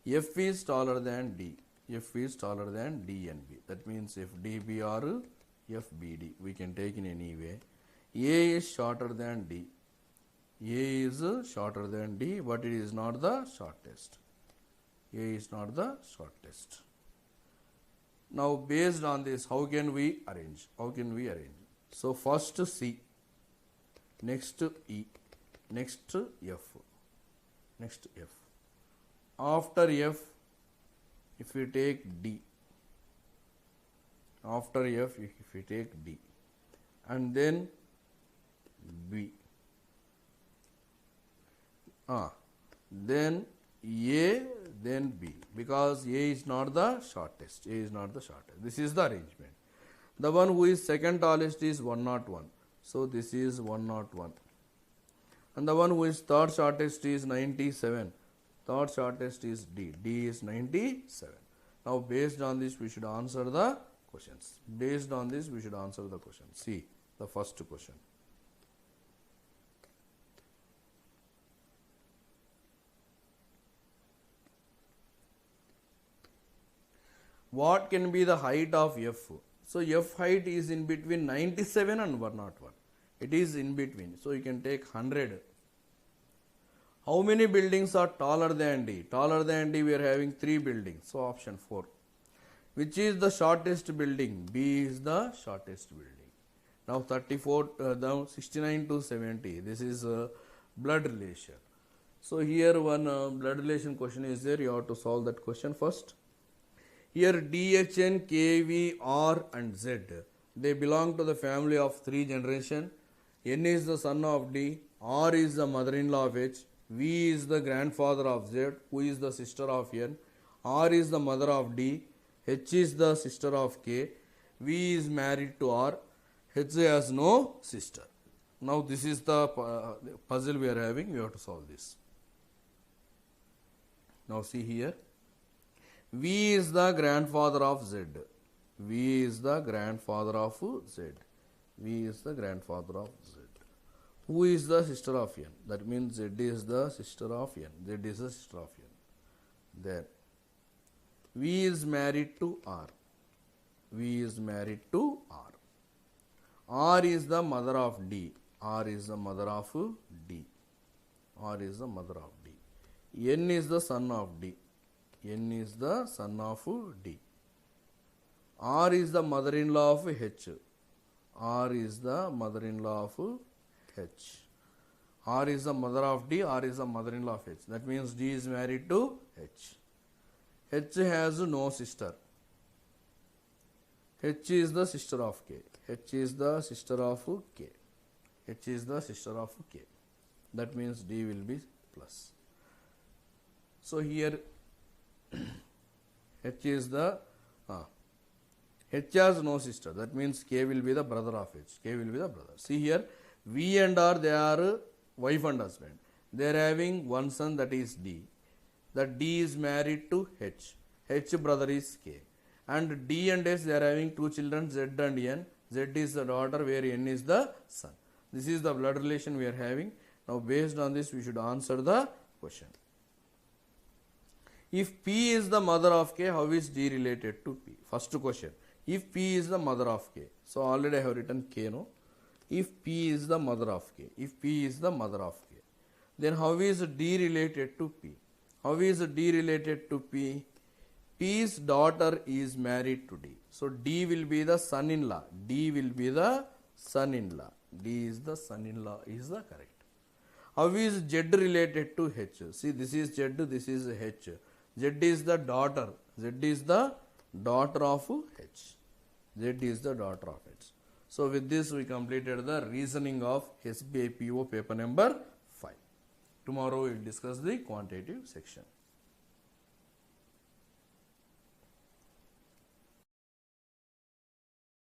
F is taller than D. F is taller than D and B. That means FDB or FBD. We can take in any way. A is shorter than D. A is shorter than D but it is not the shortest. A is not the shortest. Now based on this, how can we arrange? How can we arrange? So first C, next E, next F, next F. After F, if we take D, after F, if we take D, and then B, then A, then B, because A is not the shortest. A is not the shortest. This is the arrangement. The one who is second tallest is 101. So this is 101. And the one who is third shortest is 97. Third shortest is D. D is 97. Now based on this we should answer the questions. Based on this we should answer the question. See the first question. What can be the height of F? So F height is in between 97 and 101. It is in between. So you can take 100. How many buildings are taller than D? Taller than D we are having 3 buildings. So option 4. Which is the shortest building? B is the shortest building. Now 69 to 70. This is blood relation. So here one blood relation question is there. You have to solve that question first. Here DHN, KV, R and Z, they belong to the family of 3 generations. N is the son of D, R is the mother-in-law of H, V is the grandfather of Z, who is the sister of N, R is the mother of D, H is the sister of K, V is married to R, H has no sister. Now this is the puzzle we are having, we have to solve this. Now see here. V is the grandfather of Z. V is the grandfather of Z. V is the grandfather of Z. Who is the sister of N? That means Z is the sister of N. Z is the sister of N. Then V is married to R. V is married to R. R is the mother of D. R is the mother of D. R is the mother of D. N is the son of D. N is the son of D. R is the mother-in-law of H. R is the mother-in-law of H. R is the mother of D. R is the mother-in-law of H. That means D is married to H. H has no sister. H is the sister of K. H is the sister of K. H is the sister of K. That means D will be plus. So here H is the H has no sister. That means K will be the brother of H. K will be the brother. See here, V and R, they are wife and husband. They are having one son, that is D. That D is married to H. H brother is K. And D and S, they are having two children, Z and N. Z is the daughter, where N is the son. This is the blood relation we are having. Now based on this, we should answer the question. If P is the mother of K, how is D related to P? First question. If P is the mother of K, so already I have written K, no? If P is the mother of K, if P is the mother of K, then how is D related to P? How is D related to P? P's daughter is married to D. So D will be the son-in-law. D will be the son-in-law. D is the son-in-law is the correct. How is Z related to H? See, this is Z, this is H. Z is the daughter. Z is the daughter of H. Z is the daughter of H. So with this we completed the reasoning of SBI PO paper number 5. Tomorrow we will discuss the quantitative section.